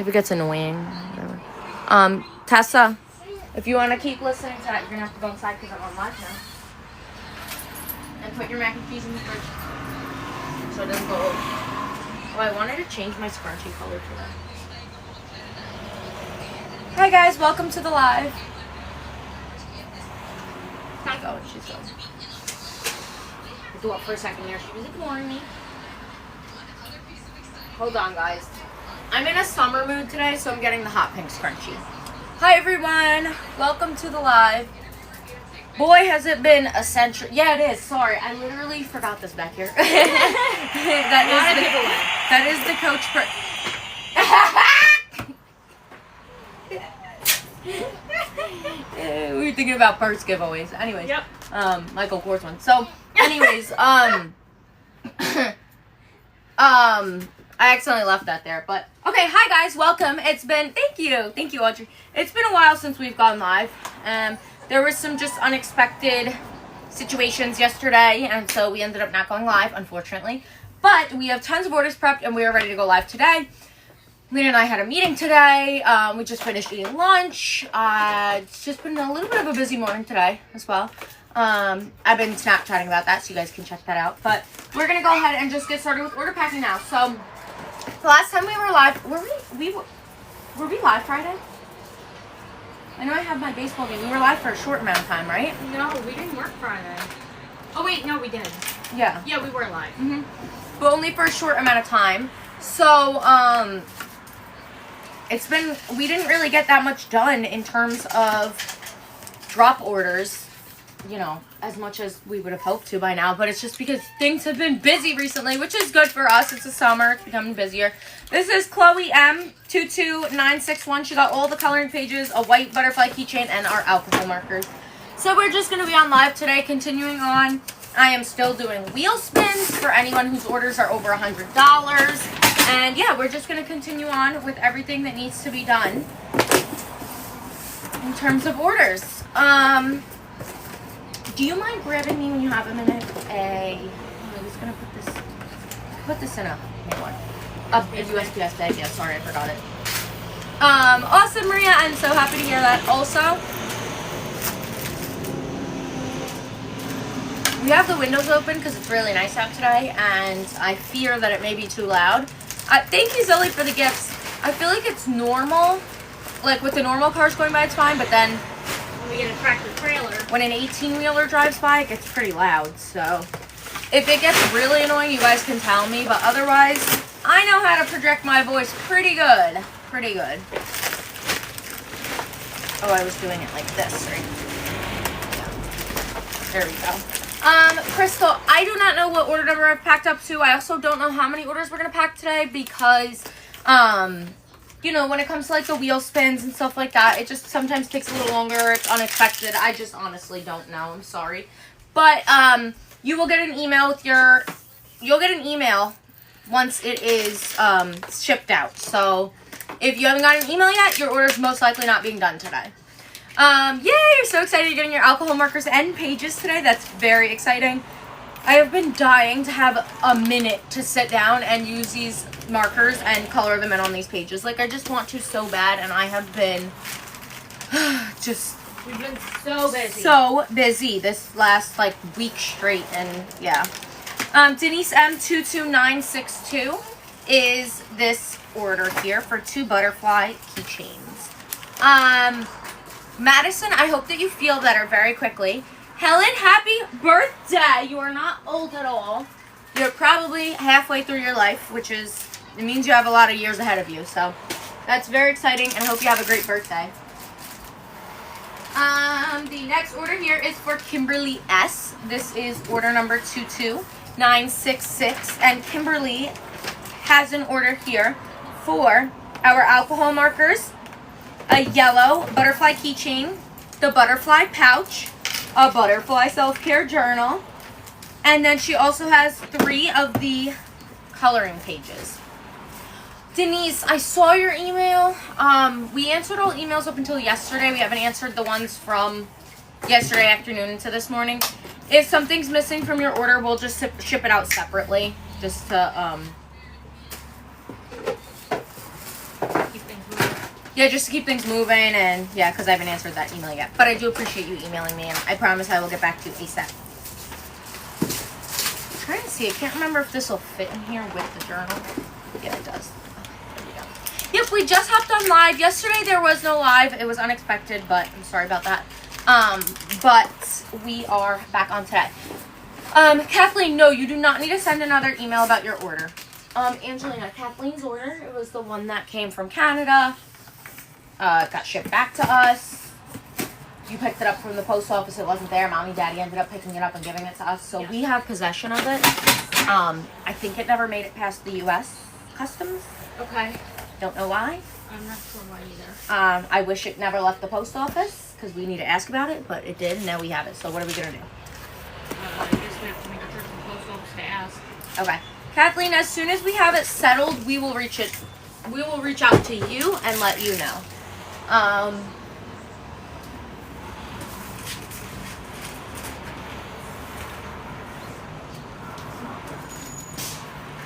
if it gets annoying. Whatever. Tessa, if you want to keep listening to that, you're going to have to go inside because I'm on live now. And put your mac and cheese in the fridge so it doesn't go old. Oh, I wanted to change my scrunchie color today. Hi guys, welcome to the live. Not going, she's going. I threw up for a second there. She was ignoring me. Hold on, guys. I'm in a summer mood today, so I'm getting the hot pink scrunchie. Hi everyone, welcome to the live. Boy, has it been a century. Yeah, it is. Sorry, I literally forgot this back here. that is the Coach we were thinking about purse giveaways. Anyways, yep. Michael Kors one. So, anyways, I accidentally left that there, but okay. Hi guys, welcome. It's been thank you, Audrey. It's been a while since we've gone live. There was some just unexpected situations yesterday, and so we ended up not going live, unfortunately. But we have tons of orders prepped, and we are ready to go live today. Lena and I had a meeting today. We just finished eating lunch. It's just been a little bit of a busy morning today as well. I've been Snapchatting about that, so you guys can check that out. But we're going to go ahead and just get started with order packing now. So, the last time we were live, were we live Friday? I know I have my baseball game. We were live for a short amount of time, right? No, we didn't work Friday. Oh, wait, no, we did. Yeah. Yeah, we were live. Mm-hmm. But only for a short amount of time. So, we didn't really get that much done in terms of drop orders, you know, as much as we would have hoped to by now, but it's just because things have been busy recently, which is good for us. It's the summer, it's becoming busier. This is Chloe M 22961. She got all the coloring pages, a white butterfly keychain, and our alcohol markers. So we're just going to be on live today, continuing on. I am still doing wheel spins for anyone whose orders are over $100. And yeah, we're just going to continue on with everything that needs to be done in terms of orders. Do you mind grabbing me when you have a minute? I'm just going to put this in a USPS bag. Yeah, sorry, I forgot it. Awesome, Maria. I'm so happy to hear that also. We have the windows open because it's really nice out today, and I fear that it may be too loud. Thank you, Zoe, for the gifts. I feel like it's normal. Like, with the normal cars going by, it's fine, but then when we get a tractor trailer, when an 18-wheeler drives by, it gets pretty loud. So, if it gets really annoying, you guys can tell me, but otherwise, I know how to project my voice pretty good. Pretty good. Oh, I was doing it like this, right? Yeah. There we go. Crystal, I do not know what order number I've packed up to. I also don't know how many orders we're going to pack today because, you know, when it comes to, like, the wheel spins and stuff like that, it just sometimes takes a little longer. It's unexpected. I just honestly don't know. I'm sorry. But, you will get an email with you'll get an email once it is, shipped out. So, if you haven't got an email yet, your order is most likely not being done today. Yay, you're so excited you're getting your alcohol markers and pages today. That's very exciting. I have been dying to have a minute to sit down and use these markers and color them in on these pages. Like, I just want to so bad, and I have been we've been so busy. So busy this last, like, week straight, and yeah. Denise M 22962 is this order here for 2 butterfly keychains. Madison, I hope that you feel better very quickly. Helen, happy birthday! You are not old at all. You're probably halfway through your life, which is, it means you have a lot of years ahead of you. So, that's very exciting, and I hope you have a great birthday. The next order here is for Kimberly S. This is order number 22966, and Kimberly has an order here for our alcohol markers, a yellow butterfly keychain, the butterfly pouch, a butterfly self-care journal, and then she also has 3 of the coloring pages. Denise, I saw your email. We answered all emails up until yesterday. We haven't answered the ones from yesterday afternoon into this morning. If something's missing from your order, we'll just ship it out separately, just to keep things Yeah, just to keep things moving, and yeah, because I haven't answered that email yet. But I do appreciate you emailing me, and I promise I will get back to you ASAP. I'm trying to see. I can't remember if this will fit in here with the journal. Yeah, it does. There we go. Yep, we just hopped on live. Yesterday there was no live. It was unexpected, but I'm sorry about that. But we are back on today. Kathleen, no, you do not need to send another email about your order. Angelina, Kathleen's order, it was the one that came from Canada. Got shipped back to us. You picked it up from the post office. It wasn't there. Mommy, Daddy ended up picking it up and giving it to us. So we have possession of it. I think it never made it past the U.S. Customs. Okay. Don't know why. I'm not sure why either. I wish it never left the post office because we need to ask about it, but it did, and now we have it. So what are we going to do? I guess we have to make a trip to the post office to ask. Okay. Kathleen, as soon as we have it settled, we will reach out to you and let you know. I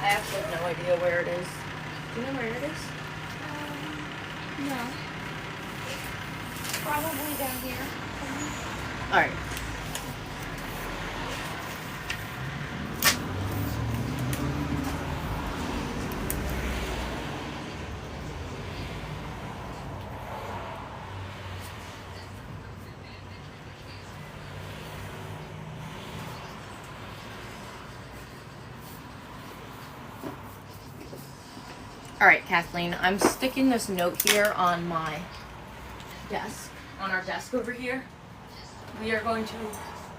actually have no idea where it is. Do you know where it is? No. Probably down here. Alright. Alright, Kathleen, I'm sticking this note here on my desk, on our desk over here. We are going to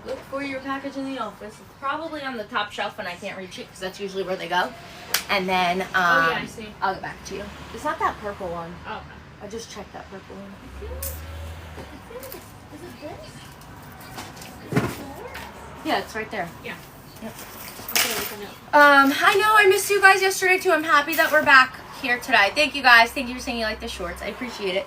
look for your package in the office. It's probably on the top shelf and I can't reach it because that's usually where they go. And then oh, yeah, I see. I'll get back to you. It's not that purple one. Oh, okay. I just checked that purple one. Is it this? Yeah, it's right there. Yeah. Yep. Okay, we can know. I know I missed you guys yesterday too. I'm happy that we're back here today. Thank you guys. Thank you for saying you like the shorts. I appreciate it.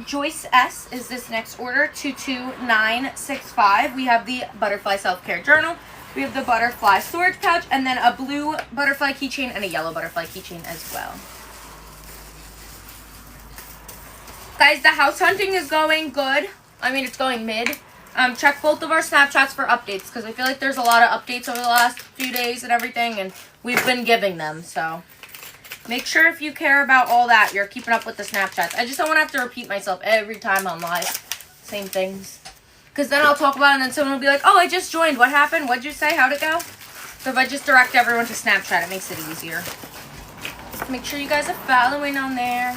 Joyce S is this next order, 22965. We have the butterfly self-care journal. We have the butterfly storage pouch, and then a blue butterfly keychain and a yellow butterfly keychain as well. Guys, the house hunting is going good. I mean, it's going mid. Check both of our Snapchats for updates because I feel like there's a lot of updates over the last few days and everything, and we've been giving them. So make sure if you care about all that, you're keeping up with the Snapchats. I just don't want to have to repeat myself every time I'm live. Same things. Because then I'll talk about it and then someone will be like, oh, I just joined. What happened? What'd you say? How'd it go? So if I just direct everyone to Snapchat, it makes it easier. Make sure you guys are following on there.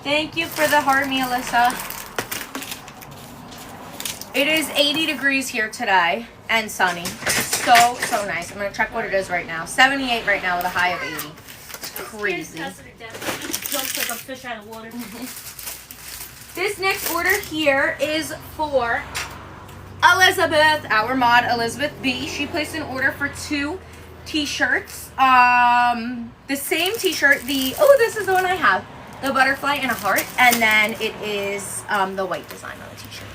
Thank you for the heart, me, Alyssa. It is 80 degrees here today and sunny. So nice. I'm going to check what it is right now. 78 right now with a high of 80. It's crazy. Tessa to death. Jumps like a fish out of water. This next order here is for Elizabeth, our mod, Elizabeth B. She placed an order for 2 t-shirts. The same t-shirt, this is the one I have. The butterfly and a heart. And then it is the white design on the t-shirts.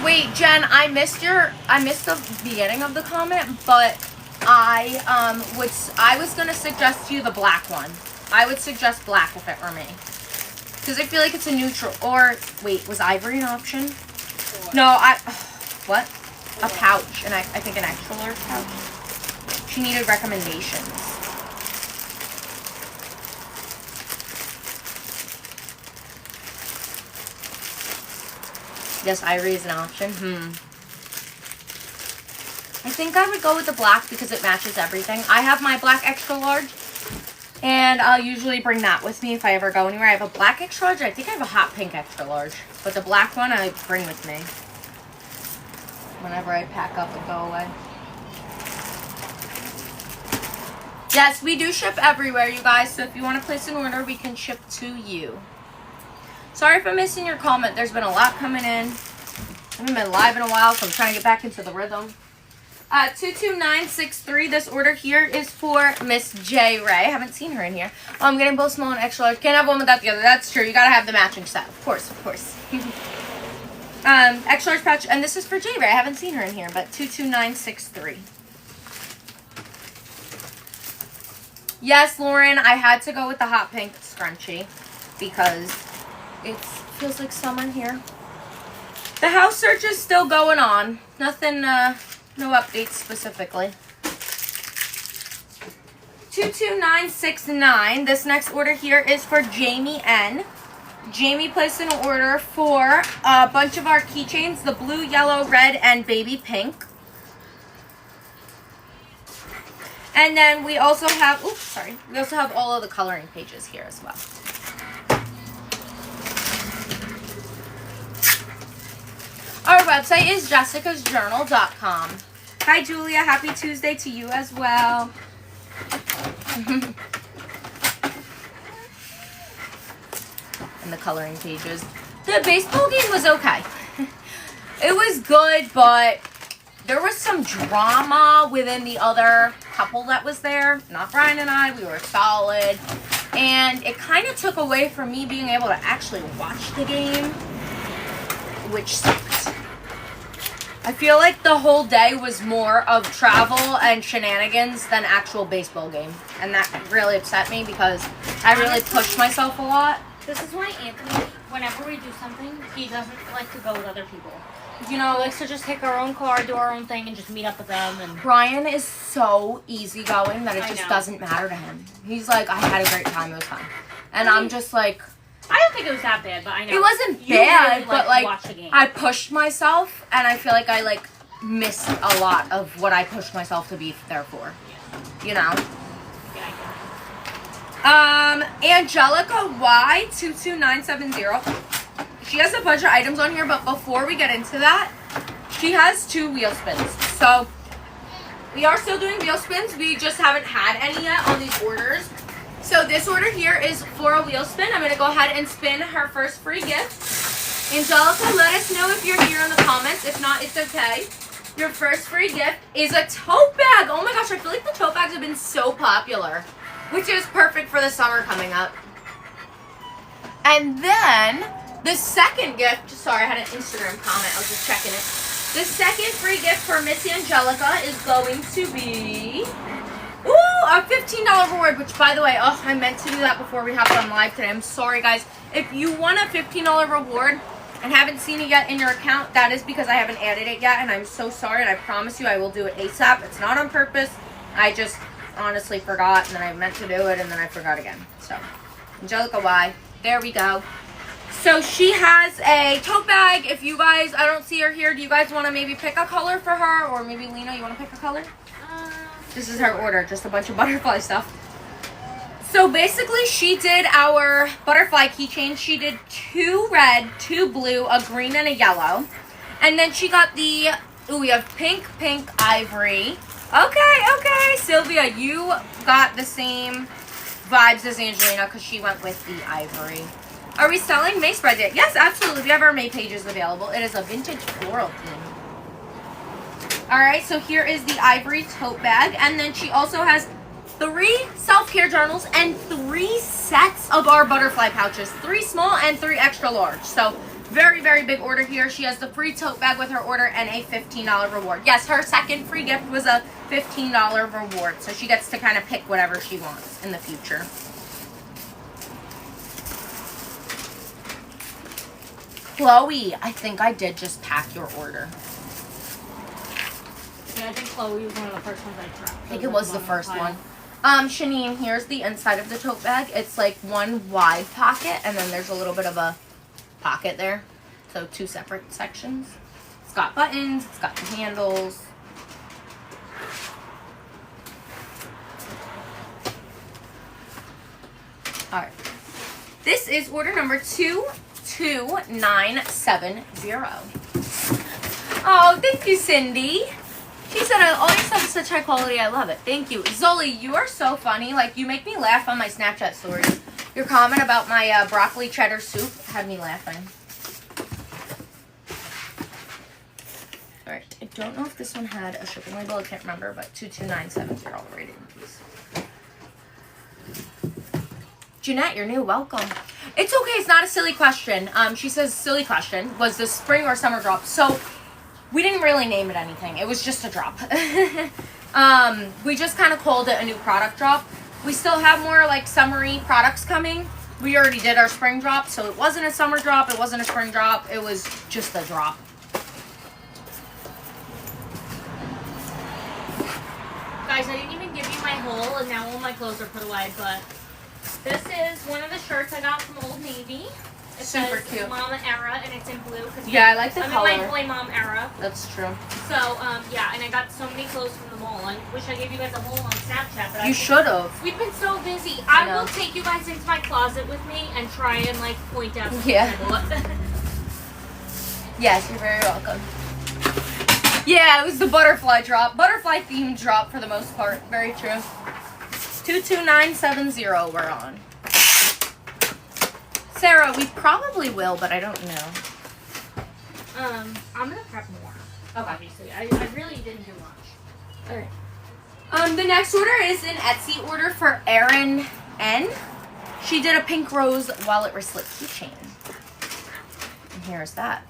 Wait, Jen, I missed the beginning of the comment, but I was gonna suggest to you the black one. I would suggest black if it were me. Because I feel like it's a neutral. Or, wait, was ivory an option? No, what? A pouch. And I think an extra large pouch. She needed recommendations. Yes, ivory is an option. I think I would go with the black because it matches everything. I have my black extra large. And I'll usually bring that with me if I ever go anywhere. I have a black extra large. I think I have a hot pink extra large. But the black one I bring with me whenever I pack up and go away. Yes, we do ship everywhere, you guys. So if you want to place an order, we can ship to you. Sorry if I'm missing your comment. There's been a lot coming in. I haven't been live in a while, so I'm trying to get back into the rhythm. 22963. This order here is for Miss J. Ray. I haven't seen her in here. Oh, I'm getting both small and extra large. Can't have one without the other. That's true. You gotta have the matching set. Of course, of course. Extra large pouch. And this is for J. Ray. I haven't seen her in here, but 22963. Yes, Lauren, I had to go with the hot pink scrunchie because it feels like summer here. The house search is still going on. Nothing, no updates specifically. 22969. This next order here is for Jamie N. Jamie placed an order for a bunch of our keychains, the blue, yellow, red, and baby pink. And then we also have, we also have all of the coloring pages here as well. Our website is jessicasjournal.com. Hi, Julia. Happy Tuesday to you as well. And the coloring pages. The baseball game was okay. It was good, but there was some drama within the other couple that was there. Not Brian and I. We were solid. And it kind of took away from me being able to actually watch the game, which sucked. I feel like the whole day was more of travel and shenanigans than actual baseball game. And that really upset me because I really pushed myself a lot. This is why Anthony, whenever we do something, he doesn't like to go with other people. You know, He likes to just take our own car, do our own thing, and just meet up with them. And Brian is so easygoing that it I just know. doesn't matter to him. He's like, I had a great time, it was fun. And I'm just like, I don't think it was that bad, but I know. it wasn't You bad, really but to like, watch the game. I pushed myself, and I feel like I like missed a lot of what I pushed myself to be there for. You know? Yeah, Angelica Y22970. She has a bunch of items on here, but before we get into that, she has 2 wheel spins. So, we are still doing wheel spins. We just haven't had any yet on these orders. So, this order here is for a wheel spin. I'm going to go ahead and spin her first free gift. Angelica, let us know if you're here in the comments. If not, it's okay. Your first free gift is a tote bag. Oh my gosh, I feel like the tote bags have been so popular, which is perfect for the summer coming up. And then the second gift, sorry, I had an Instagram comment. I was just checking it. The second free gift for Miss Angelica is going to be, a $15 reward, which by the way, I meant to do that before we hopped on live today. I'm sorry, guys. If you want a $15 reward and haven't seen it yet in your account, that is because I haven't added it yet, and I'm so sorry, and I promise you I will do it ASAP. It's not on purpose. I just honestly forgot, and then I meant to do it, and then I forgot again. So, Angelica Y. There we go. So, she has a tote bag. If you guys, I don't see her here, do you guys want to maybe pick a color for her? Or maybe Lena, you want to pick a color? This is her order, just a bunch of butterfly stuff. So basically, she did our butterfly keychain. She did 2 red, 2 blue, a green, and a yellow. And then she got the, we have pink, ivory. Okay, Sylvia, you got the same vibes as Angelina because she went with the ivory. Are we selling May spreads yet? Yes, absolutely. We have our May pages available. It is a vintage floral theme. Alright, so here is the ivory tote bag. And then she also has 3 self-care journals and 3 sets of our butterfly pouches. 3 small and 3 extra large. So, very, very big order here. She has the free tote bag with her order and a $15 reward. Yes, her second free gift was a $15 reward. So, she gets to kind of pick whatever she wants in the future. Chloe, I think I did just pack your order. Yeah, I think Chloe was one of the first ones I tried. I think it was the first one. Shanine, here's the inside of the tote bag. It's like one wide pocket, and then there's a little bit of a pocket there. So 2 separate sections. It's got buttons, it's got the handles. Alright. This is order number 22970. Oh, thank you, Cindy. She said, I always have such high quality. I love it. Thank you. Zoli, you are so funny. Like, you make me laugh on my Snapchat stories. Your comment about my broccoli cheddar soup had me laughing. Alright, I don't know if this one had a shipping label. I can't remember, but 22970 all rated in these. Jeanette, you're new. Welcome. It's okay. It's not a silly question. She says, silly question. Was this spring or summer drop? So, we didn't really name it anything. It was just a drop. We just kind of called it a new product drop. We still have more like summery products coming. We already did our spring drop, so it wasn't a summer drop, it wasn't a spring drop, it was just a drop. Guys, I didn't even give you my haul, and now all my clothes are put away, but this is one of the shirts I got from Old Navy. It Super says cute. Mama Era, and it's in blue. Yeah, I like the color. I'm in my boy mom era. That's true. So, yeah, and I got so many clothes from the mall. I wish I gave you guys a haul on Snapchat, but You should have. we've been so busy. I I know. will take you guys into my closet with me and try and, like, point out something Yeah. I bought. Yes, you're very welcome. Yeah, it was the butterfly drop. Butterfly themed drop for the most part. Very true. 22970 we're on. Sarah, we probably will, but I don't know. I'm gonna prep more. Okay. Obviously. I really didn't do much. Alright. The next order is an Etsy order for Erin N. She did a pink rose wallet wristlet keychain. And here's that.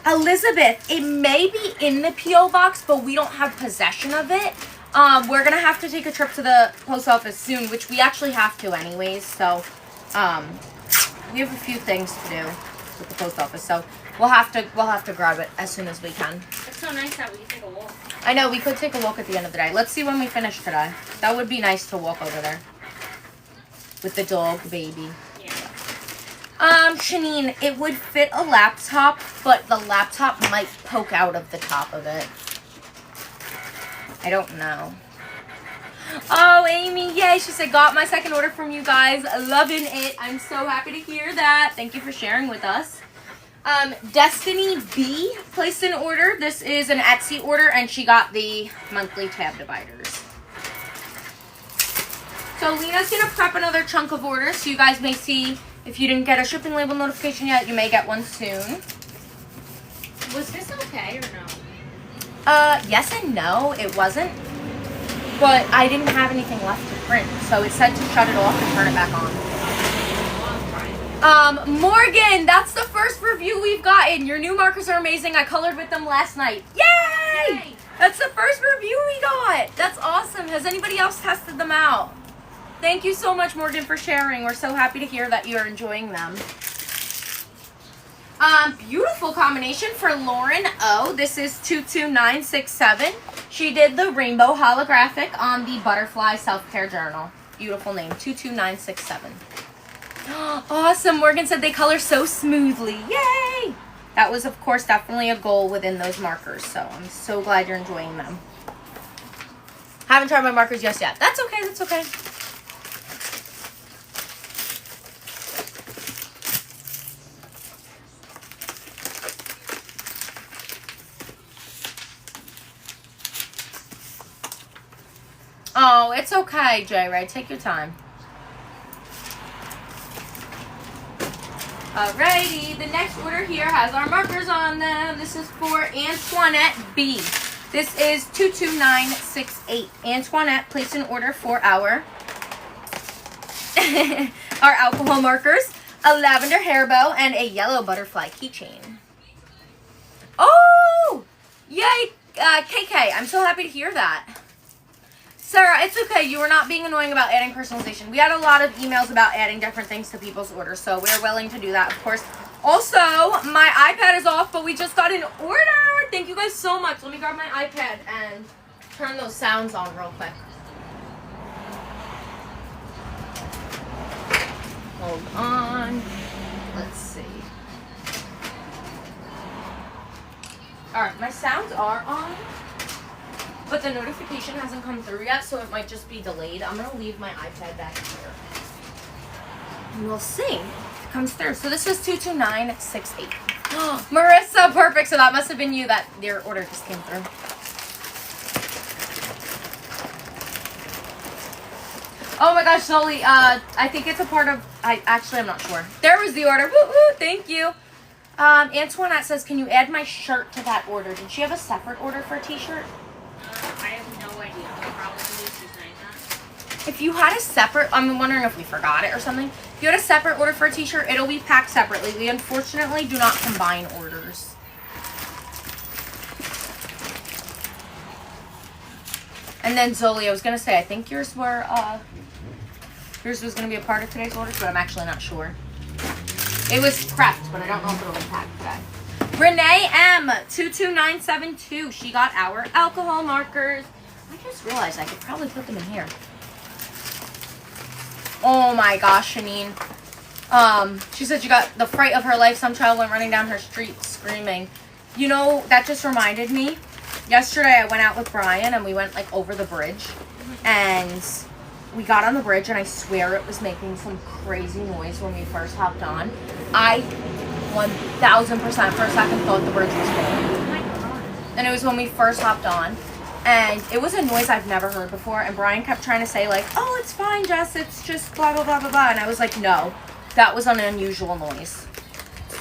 Elizabeth, it may be in the P.O. box, but we don't have possession of it. We're going to have to take a trip to the post office soon, which we actually have to anyways. So, we have a few things to do with the post office. So, we'll have to grab it as soon as we can. It's so nice that we can take a walk. I know, we could take a walk at the end of the day. Let's see when we finish today. That would be nice to walk over there. With the dog baby. Yeah. Shanine, it would fit a laptop, but the laptop might poke out of the top of it. I don't know. Oh, Amy, yay. She said, got my second order from you guys. Loving it. I'm so happy to hear that. Thank you for sharing with us. Destiny B placed an order. This is an Etsy order, and she got the monthly tab dividers. So Lena's going to prep another chunk of orders, so you guys may see, if you didn't get a shipping label notification yet, you may get one soon. Was this okay or no? Yes and no, it wasn't. But I didn't have anything left to print, so it said to shut it off and turn it back on. Morgan, that's the first review we've gotten. Your new markers are amazing. I colored with them last night. Yay! Yay! That's the first review we got. That's awesome. Has anybody else tested them out? Thank you so much, Morgan, for sharing. We're so happy to hear that you're enjoying them. Beautiful combination for Lauren O. This is 22967. She did the rainbow holographic on the butterfly self-care journal. Beautiful name, 22967. Awesome. Morgan said they color so smoothly. Yay! That was, of course, definitely a goal within those markers. So I'm so glad you're enjoying them. Haven't tried my markers just yet. That's okay. That's okay. Oh, it's okay, Jay Ray. Take your time. Alrighty, the next order here has our markers on them. This is for Antoinette B. This is 22968. Antoinette placed an order for our alcohol markers, a lavender hair bow, and a yellow butterfly keychain. Oh! Yay, KK. I'm so happy to hear that. Sarah, it's okay. You were not being annoying about adding personalization. We had a lot of emails about adding different things to people's orders, so we're willing to do that, of course. Also, my iPad is off, but we just got an order. Thank you guys so much. Let me grab my iPad and turn those sounds on real quick. Hold on. Let's see. All right, my sounds are on. But the notification hasn't come through yet, so it might just be delayed. I'm going to leave my iPad back here. And we'll see if it comes through. So this is 22968. Marissa, perfect. So that must have been you that your order just came through. Oh my gosh, Sully, I think it's a part of, I'm not sure. There was the order. Woo woo, thank you. Antoinette says, can you add my shirt to that order? Did she have a separate order for a t-shirt? I have no idea. Probably she's saying that. If you had a separate, I'm wondering if we forgot it or something. If you had a separate order for a t-shirt, it'll be packed separately. We unfortunately do not combine orders. And then Zoli, I was going to say, I think yours were Yours was going to be a part of today's orders, but I'm actually not sure. It was prepped, but I don't know if it'll be packed today. Renee M. 22972. She got our alcohol markers. I just realized I could probably put them in here. Oh my gosh, Shanine. She said she got the fright of her life. Some child went running down her street screaming. You know, that just reminded me. Yesterday I went out with Brian and we went like over the bridge. And we got on the bridge and I swear it was making some crazy noise when we first hopped on. I 1000% for a second thought the bridge was full. And it was when we first hopped on. And it was a noise I've never heard before. And Brian kept trying to say like, oh, it's fine, Jess. It's just blah, blah, blah, blah, blah. And I was like, no, that was an unusual noise.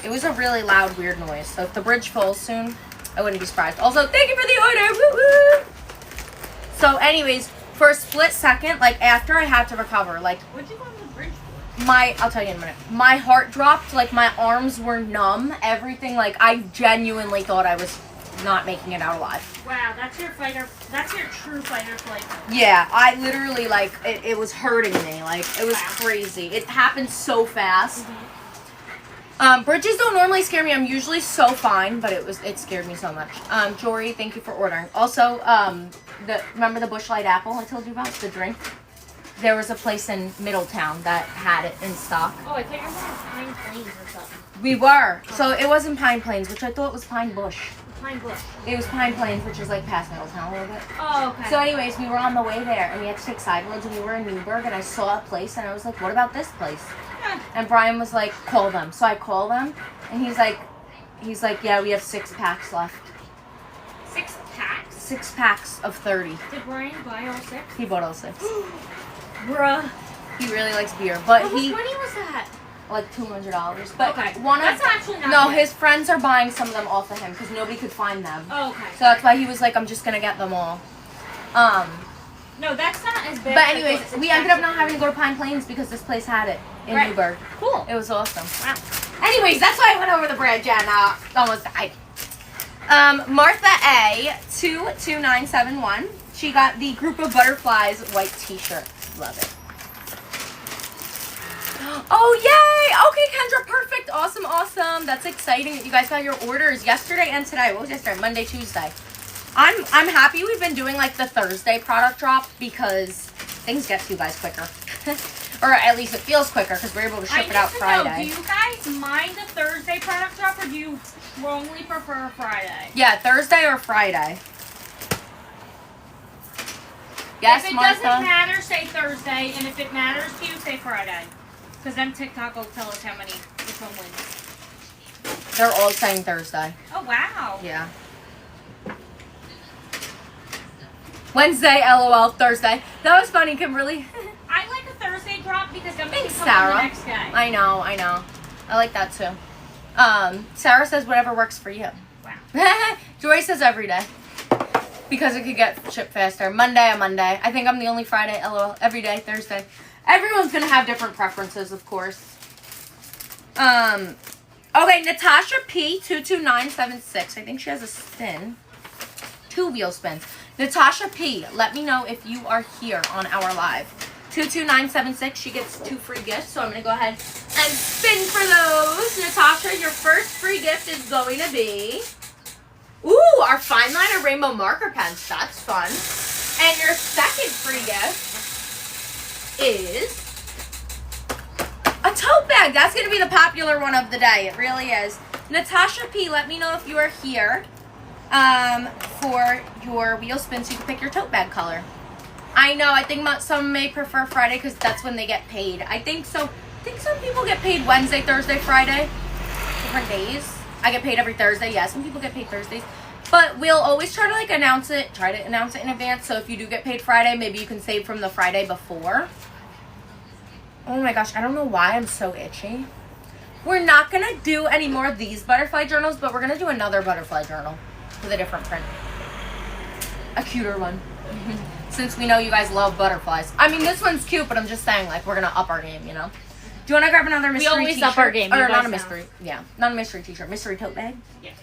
It was a really loud, weird noise. So if the bridge fills soon, I wouldn't be surprised. Also, thank you for the order. Woo woo. So anyways, for a split second, like after I had to recover, like. What'd you go on the bridge for? I'll tell you in a minute. My heart dropped, like my arms were numb, everything. Like I genuinely thought I was not making it out alive. Wow, that's your fighter. That's your true fighter flight. Yeah, I literally like it was hurting me. Like it was crazy. It happened so fast. Bridges don't normally scare me. I'm usually so fine, but it scared me so much. Jory, thank you for ordering. Also, remember the Busch Light Apple I told you about, the drink? There was a place in Middletown that had it in stock. Oh, I thought you were going to Pine Plains or something. We were. So it wasn't Pine Plains, which I thought was Pine Bush. Pine Bush. It was Pine Plains, which is like past Middletown a little bit. Oh, okay. So anyways, we were on the way there, and we had to take side roads, and we were in Newburgh, and I saw a place, and I was like, what about this place? And Brian was like, call them. So I call them, and he's like, yeah, we have 6 packs left. 6 packs? 6 packs of 30. Did Brian buy all 6? He bought all 6. Bruh. He really likes beer, but How much money was that? like $200. But okay. that's actually not no, good. His friends are buying some of them off of him because nobody could find them. Oh, okay. So that's why he was like, I'm just gonna get them all. No, that's not as bad. But anyways, we ended up not having to go to Pine Plains because this place had it in Newburgh. Cool. It was awesome. Wow. Anyways, that's why I went over the bridge and almost died. Martha A 22971. She got the Group of Butterflies white T-shirt. Love it. Oh yay! Okay, Kendra, perfect, awesome. That's exciting that you guys got your orders yesterday and today. What was yesterday? Monday, Tuesday. I'm happy we've been doing like the Thursday product drop because things get to you guys quicker. Or at least it feels quicker because we're able to ship it out Friday. Do you guys mind the Thursday product drop or do you strongly prefer Friday? Yeah, Thursday or Friday. Yes, if it Martha? doesn't matter, say Thursday, and if it matters to you, say Friday. Because then TikTok will tell us which one wins. They're all saying Thursday. Oh, wow. Yeah. Wednesday, LOL, Thursday. That was funny, Kimberly. I like a Thursday drop because then we Thanks, can come on Sarah. the next day. I know. I like that too. Sarah says whatever works for you. Wow. Joy says every day. Because it could get shipped faster. Monday. I think I'm the only Friday, LOL. Every day, Thursday. Everyone's going to have different preferences, of course. Okay, Natasha P 22976. I think she has a spin. 2 wheel spins. Natasha P, let me know if you are here on our live. 22976. She gets 2 free gifts, so I'm going to go ahead and spin for those. Natasha, your first free gift is going to be... Ooh, our fine liner rainbow marker pens. That's fun. And your second free gift is a tote bag. That's going to be the popular one of the day. It really is. Natasha P, let me know if you are here for your wheel spin so you can pick your tote bag color. I know. I think some may prefer Friday because that's when they get paid. I think so. I think some people get paid Wednesday, Thursday, Friday. Different days. I get paid every Thursday. Yeah, some people get paid Thursdays. But we'll always try to announce it in advance. So if you do get paid Friday, maybe you can save from the Friday before. Oh my gosh, I don't know why I'm so itchy. We're not going to do any more of these butterfly journals, but we're going to do another butterfly journal with a different print. A cuter one. Since we know you guys love butterflies. I mean, this one's cute, but I'm just saying, we're going to up our game, you know? Do you want to grab another mystery t-shirt? We always up our game. Or not a mystery. Yeah, not a mystery t-shirt. Mystery tote bag? Yeah.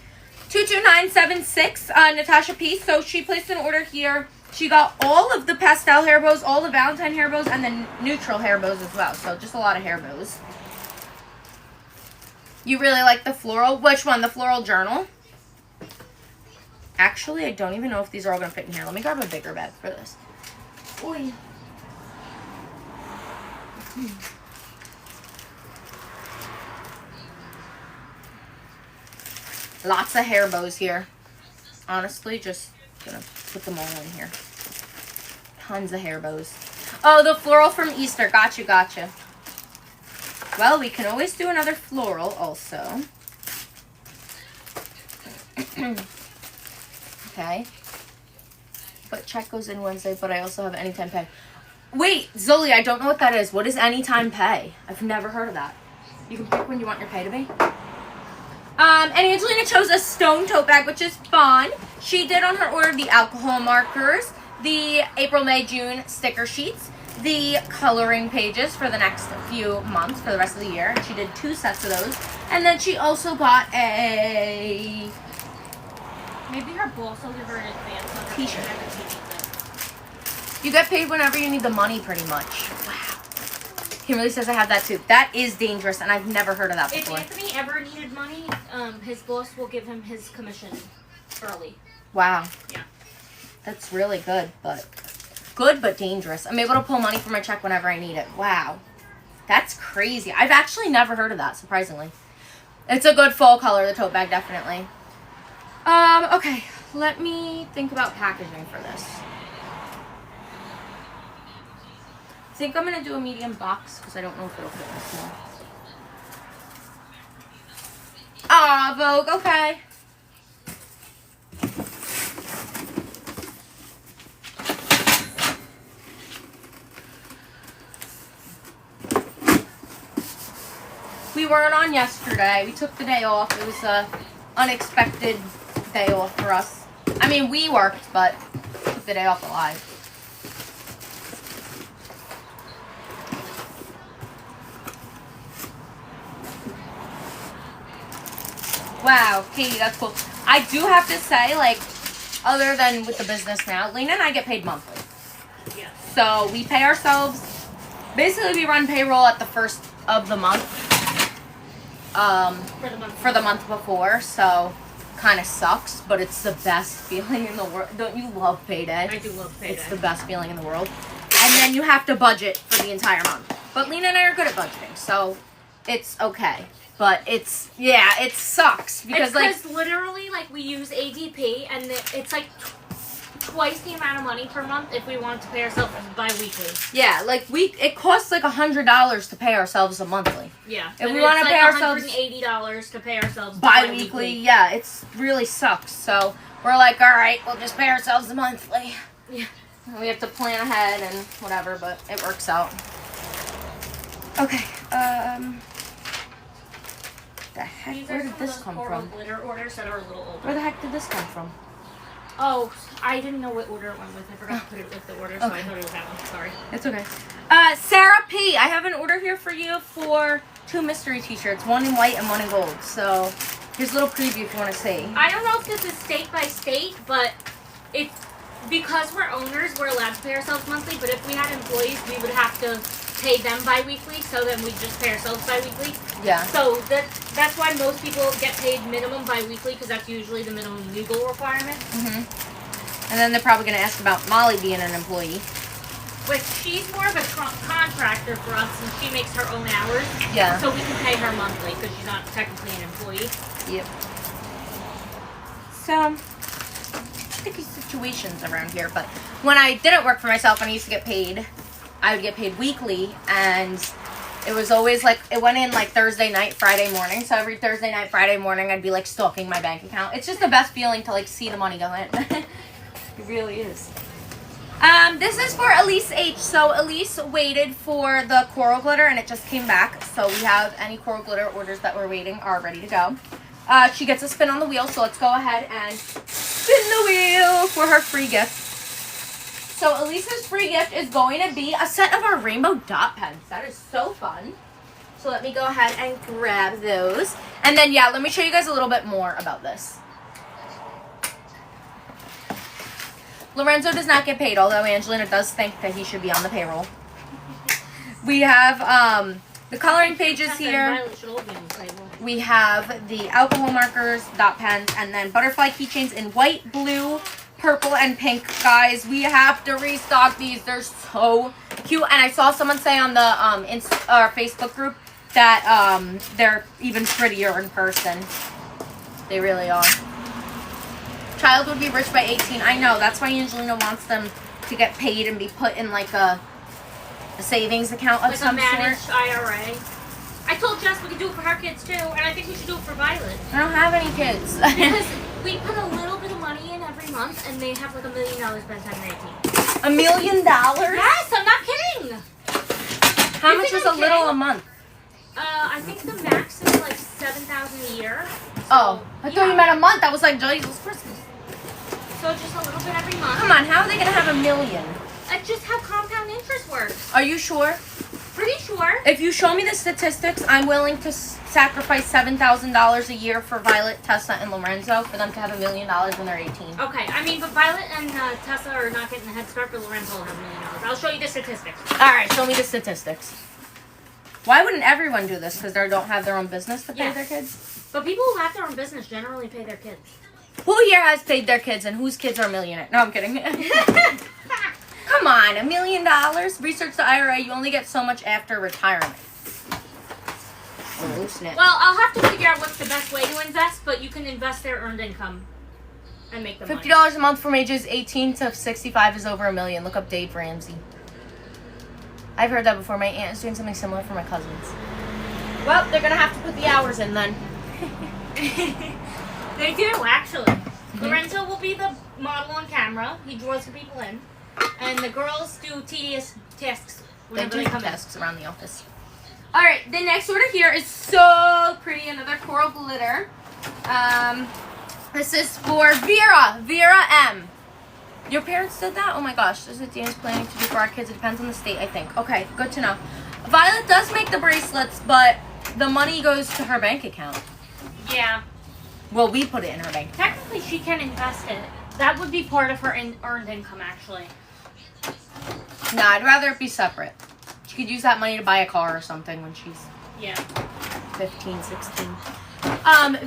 22976, Natasha P. So she placed an order here She got all of the pastel hair bows, all the Valentine hair bows, and the neutral hair bows as well. So just a lot of hair bows. You really like the floral? Which one? The floral journal? Actually, I don't even know if these are all going to fit in here. Let me grab a bigger bag for this. Oy. Lots of hair bows here. Honestly, just gonna put them all in here. Tons of hair bows. Oh, the floral from Easter. Gotcha, gotcha. Well, we can always do another floral also. Okay. But check goes in Wednesday, but I also have anytime pay. Wait, Zoli, I don't know what that is. What is anytime pay? I've never heard of that. You can pick when you want your pay to be. And Angelina chose a stone tote bag, which is fun. She did on her order the alcohol markers, the April, May, June sticker sheets, the coloring pages for the next few months, for the rest of the year. She did 2 sets of those. And then she also got a... Maybe her boss will give her an advance on her T-shirt. whenever she needs it. You get paid whenever you need the money, pretty much. Wow. Kimberly says I have that too. That is dangerous, and I've never heard of that If before. Anthony ever needed money, his boss will give him his commission early. Wow. Yeah. That's really good but dangerous. I'm able to pull money from my check whenever I need it. Wow. That's crazy. I've actually never heard of that, surprisingly. It's a good fall color, the tote bag, definitely. Okay. Let me think about packaging for this. I think I'm going to do a medium box because I don't know if it'll fit in small. Ah, Vogue, okay. We weren't on yesterday. We took the day off. It was a unexpected day off for us. I mean, we worked, but took the day off alive. Wow, Katie, that's cool. I do have to say, like, other than with the business now, Lena and I get paid monthly. Yeah. So we pay ourselves. Basically, we run payroll at the first of the month. For the month before, so kind of sucks, but it's the best feeling in the world. Don't you love payday? I do love payday. It's the best feeling in the world. And then you have to budget for the entire month. But Lena and I are good at budgeting, so it's okay. But it's, yeah, it sucks because it's literally like we use ADP and it's like twice the amount of money per month if we wanted to pay ourselves bi-weekly. Yeah, like it costs like $100 to pay ourselves a monthly. Yeah. If we want to pay ourselves $180 to pay ourselves bi-weekly, yeah, it's really sucks. So we're like, all right, we'll just pay ourselves a monthly. Yeah. We have to plan ahead and whatever, but it works out. Okay, the heck, These where are did some this of those come coral from? glitter orders that are a little older. Where the heck did this come from? Oh, I didn't know what order it went with. I forgot to put it with the order, so Okay. I thought it was that one. Sorry. It's okay. Sarah P, I have an order here for you for 2 mystery t-shirts, one in white and one in gold. So here's a little preview if you want to see. I don't know if this is state by state, but it's because we're owners, we're allowed to pay ourselves monthly. But if we had employees, we would have to pay them bi-weekly. So then we just pay ourselves bi-weekly. Yeah. So that's why most people get paid minimum bi-weekly because that's usually the minimum legal requirement. Mhm. And then they're probably gonna ask about Molly being an employee. Which she's more of a contractor for us, and she makes her own hours. Yeah. So we can pay her monthly because she's not technically an employee. Yep. So, sticky situations around here. But when I didn't work for myself and I used to get paid, I would get paid weekly, and it was always like, it went in like Thursday night, Friday morning. So every Thursday night, Friday morning, I'd be like stalking my bank account. It's just the best feeling to like see the money go in. It really is. This is for Elise H. So Elise waited for the coral glitter and it just came back. So we have any coral glitter orders that we're waiting are ready to go. She gets a spin on the wheel, so let's go ahead and spin the wheel for her free gift. So Elise's free gift is going to be a set of our rainbow dot pens. That is so fun. So let me go ahead and grab those. And then, yeah, let me show you guys a little bit more about this. Lorenzo does not get paid, although Angelina does think that he should be on the payroll. We have the coloring pages Tessa here. and Violet should all be on the payroll. We have the alcohol markers, dot pens, and then butterfly keychains in white, blue, purple, and pink. Guys, we have to restock these. They're so cute. And I saw someone say on the Facebook group that they're even prettier in person. They really are. Child would be rich by 18. I know. That's why Angelina wants them to get paid and be put in like a savings account of Like some a managed sort. IRA. I told Jess we could do it for her kids too, and I think we should do it for Violet. I don't have any kids. Because we put a little bit of money in every month, and they have like $1 million by the time they're 18. $1 million? Yes, I'm not kidding. How You much think is I'm a little kidding? a month? I think the max is like $7,000 a year. So, Oh, I thought you meant a month. I was like, Jesus Christmas. So just a little bit every month. Come on, how are they going to have $1 million? That's just how compound interest works. Are you sure? Pretty sure. If you show me the statistics, I'm willing to sacrifice $7,000 a year for Violet, Tessa, and Lorenzo for them to have $1 million when they're 18. Okay, I mean, but Violet and Tessa are not getting the head start, but Lorenzo will have $1 million. I'll show you the statistics. All right, show me the statistics. Why wouldn't everyone do this? Because they don't have their own business to pay Yes. their kids? But people who have their own business generally pay their kids. Who here has paid their kids and whose kids are millionaires? No, I'm kidding. Come on, $1 million? Research the IRA, you only get so much after retirement. Oh, snap. Well, I'll have to figure out what's the best way to invest, but you can invest their earned income and make the money. $50 a month from ages 18 to 65 is over $1 million. Look up Dave Ramsey. I've heard that before. My aunt is doing something similar for my cousins. Well, they're going to have to put the hours in then. They do, actually. Lorenzo will be the model on camera. He draws the people in. And the girls do tedious tasks They whenever do they come in. desks around the office. All right, the next order here is so pretty. Another coral glitter. This is for Vera M. Your parents did that? Oh my gosh, this is what Dan's planning to do for our kids. It depends on the state, I think. Okay, good to know. Violet does make the bracelets, but the money goes to her bank account. Yeah. Well, we put it in her bank. Technically, she can invest it. That would be part of her earned income, actually. Nah, I'd rather it be separate. She could use that money to buy a car or something when she's Yeah. 15, 16.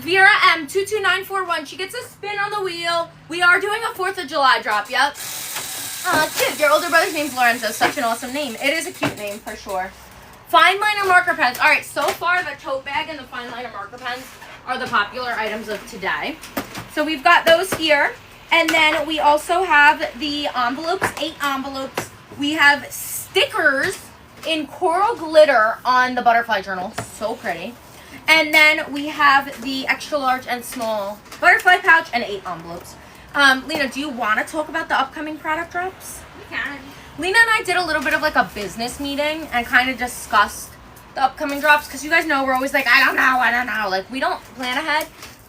Vera M 22941. She gets a spin on the wheel. We are doing a 4th of July drop. Yep. Cute. Your older brother's name's Lorenzo. Such an awesome name. It is a cute name for sure. Fine liner marker pens. All right. So far, the tote bag and the fine liner marker pens are the popular items of today. So we've got those here, and then we also have the envelopes. 8 envelopes. We have stickers in coral glitter on the butterfly journal. So pretty. And then we have the extra large and small butterfly pouch and 8 envelopes. Lena, do you want to talk about the upcoming product drops? We can. Lena and I did a little bit of like a business meeting and kind of discussed the upcoming drops because you guys know we're always like, I don't know. Like, we don't plan ahead.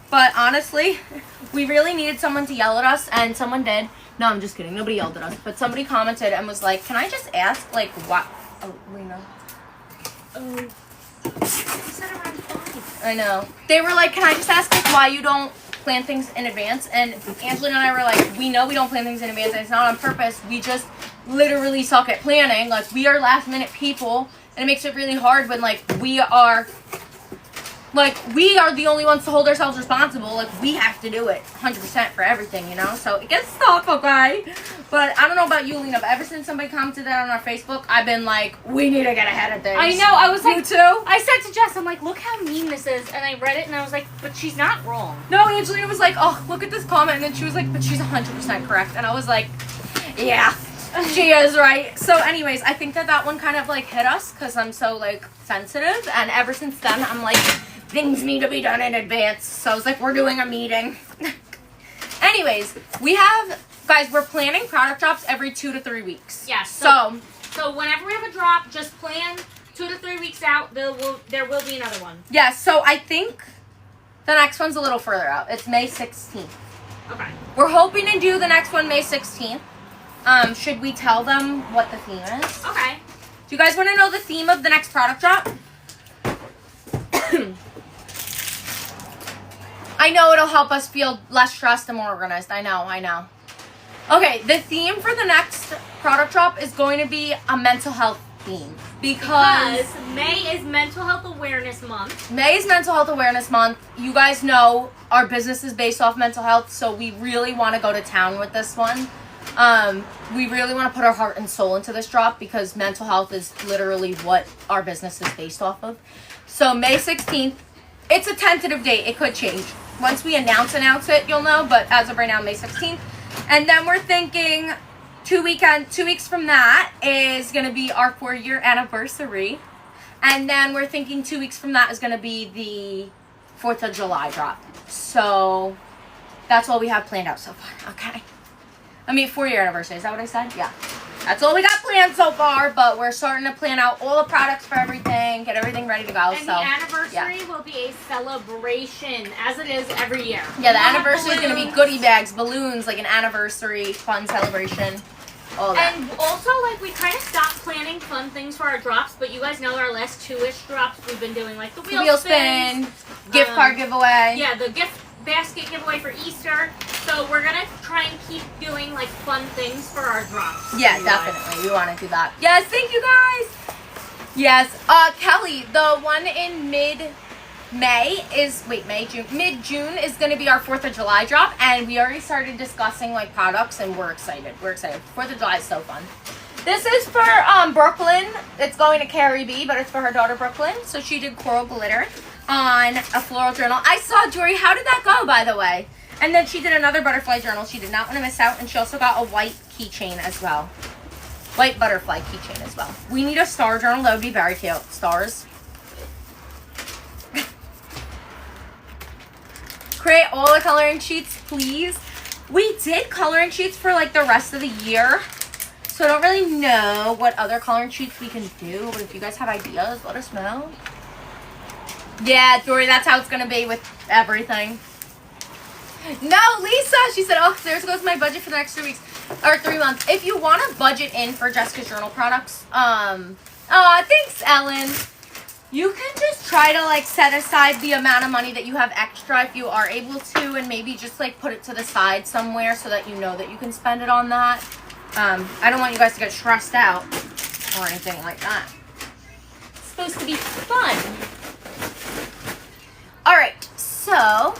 But honestly, we really needed someone to yell at us, and someone did. No, I'm just kidding. Nobody yelled at us. But somebody commented and was like, can I just ask, like, what? Oh, Lena. Oh. You said around 5. I know. They were like, can I just ask, like, why you don't plan things in advance? And Angelina and I were like, we know we don't plan things in advance, and it's not on purpose. We just literally suck at planning. Like, we are last minute people, and it makes it really hard when, like, we are the only ones to hold ourselves responsible. Like, we have to do it 100% for everything, you know? So it gets tough, okay? But I don't know about you, Lena, but ever since somebody commented that on our Facebook, I've been like, we need to get ahead of things. I know. I was like, you too? I said to Jess, I'm like, look how mean this is. And I read it, and I was like, but she's not wrong. No, Angelina was like, oh, look at this comment. And then she was like, but she's 100% correct. And I was like, yeah, she is right. So anyways, I think that one kind of like hit us because I'm so like sensitive. And ever since then, I'm like, things need to be done in advance. So I was like, we're doing a meeting. Anyways, guys, we're planning product drops every 2 to 3 weeks. Yes. So whenever we have a drop, just plan 2 to 3 weeks out. There will be another one. yeah, so I think the next one's a little further out. It's May 16th. Okay. We're hoping to do the next one May 16th. Should we tell them what the theme is? Okay. Do you guys want to know the theme of the next product drop? I know it'll help us feel less stressed and more organized. I know. Okay, the theme for the next product drop is going to be a mental health theme. Because May is Mental Health Awareness Month. May is Mental Health Awareness Month. You guys know our business is based off mental health, so we really want to go to town with this one. We really want to put our heart and soul into this drop because mental health is literally what our business is based off of. So May 16th, it's a tentative date. It could change. Once we announce it, you'll know, but as of right now, May 16th. And then we're thinking 2 weeks from that is going to be our 4-year anniversary. And then we're thinking 2 weeks from that is going to be the 4th of July drop. So that's all we have planned out so far. Okay. I mean, 4-year anniversary. Is that what I said? Yeah. That's all we got planned so far, but we're starting to plan out all the products for everything, get everything ready to go. And the anniversary will be a celebration, as it is every year. Yeah, the anniversary is going to be goodie bags, balloons, like an anniversary fun celebration. All that. And also, like, we kind of stopped planning fun things for our drops, but you guys know our last 2-ish drops, we've been doing, like, the wheel spin, gift card giveaway. Yeah, the gift basket giveaway for Easter. So we're going to try and keep doing, like, fun things for our drops. Yeah, definitely. We want to do that. Yes, thank you, guys. Yes. Kelly, the one in mid-June is going to be our 4th of July drop, and we already started discussing, like, products, and we're excited. 4th of July is so fun. This is for Brooklyn. It's going to Carrie B, but it's for her daughter, Brooklyn. So she did coral glitter on a floral journal. I saw, Jory, how did that go, by the way? And then she did another butterfly journal. She did not want to miss out, and she also got a white keychain as well. White butterfly keychain as well. We need a star journal. That would be very cute. Stars. Create all the coloring sheets, please. We did coloring sheets for like the rest of the year, so I don't really know what other coloring sheets we can do, but if you guys have ideas, let us know. Yeah, Dory, that's how it's gonna be with everything. No, Lisa, she said, oh, there goes my budget for the next 3 weeks or 3 months. If you want to budget in for Jessica's journal products, thanks, Ellen. You can just try to, like, set aside the amount of money that you have extra if you are able to, and maybe just, like, put it to the side somewhere so that you know that you can spend it on that. I don't want you guys to get stressed out or anything like that. It's supposed to be fun. All right, so,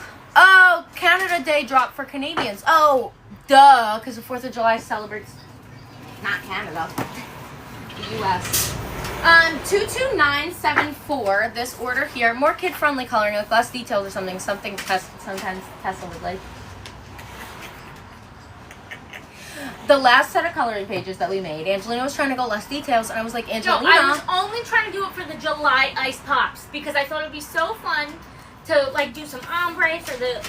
Canada Day drop for Canadians. Oh, duh, because the 4th of July celebrates, not Canada, the U.S. 22974, this order here, more kid-friendly coloring, like less details or something sometimes Tessa would like. The last set of coloring pages that we made, Angelina was trying to go less details, and I was like, Angelina. No, I was only trying to do it for the July Ice Pops, because I thought it would be so fun to, like, do some ombre for the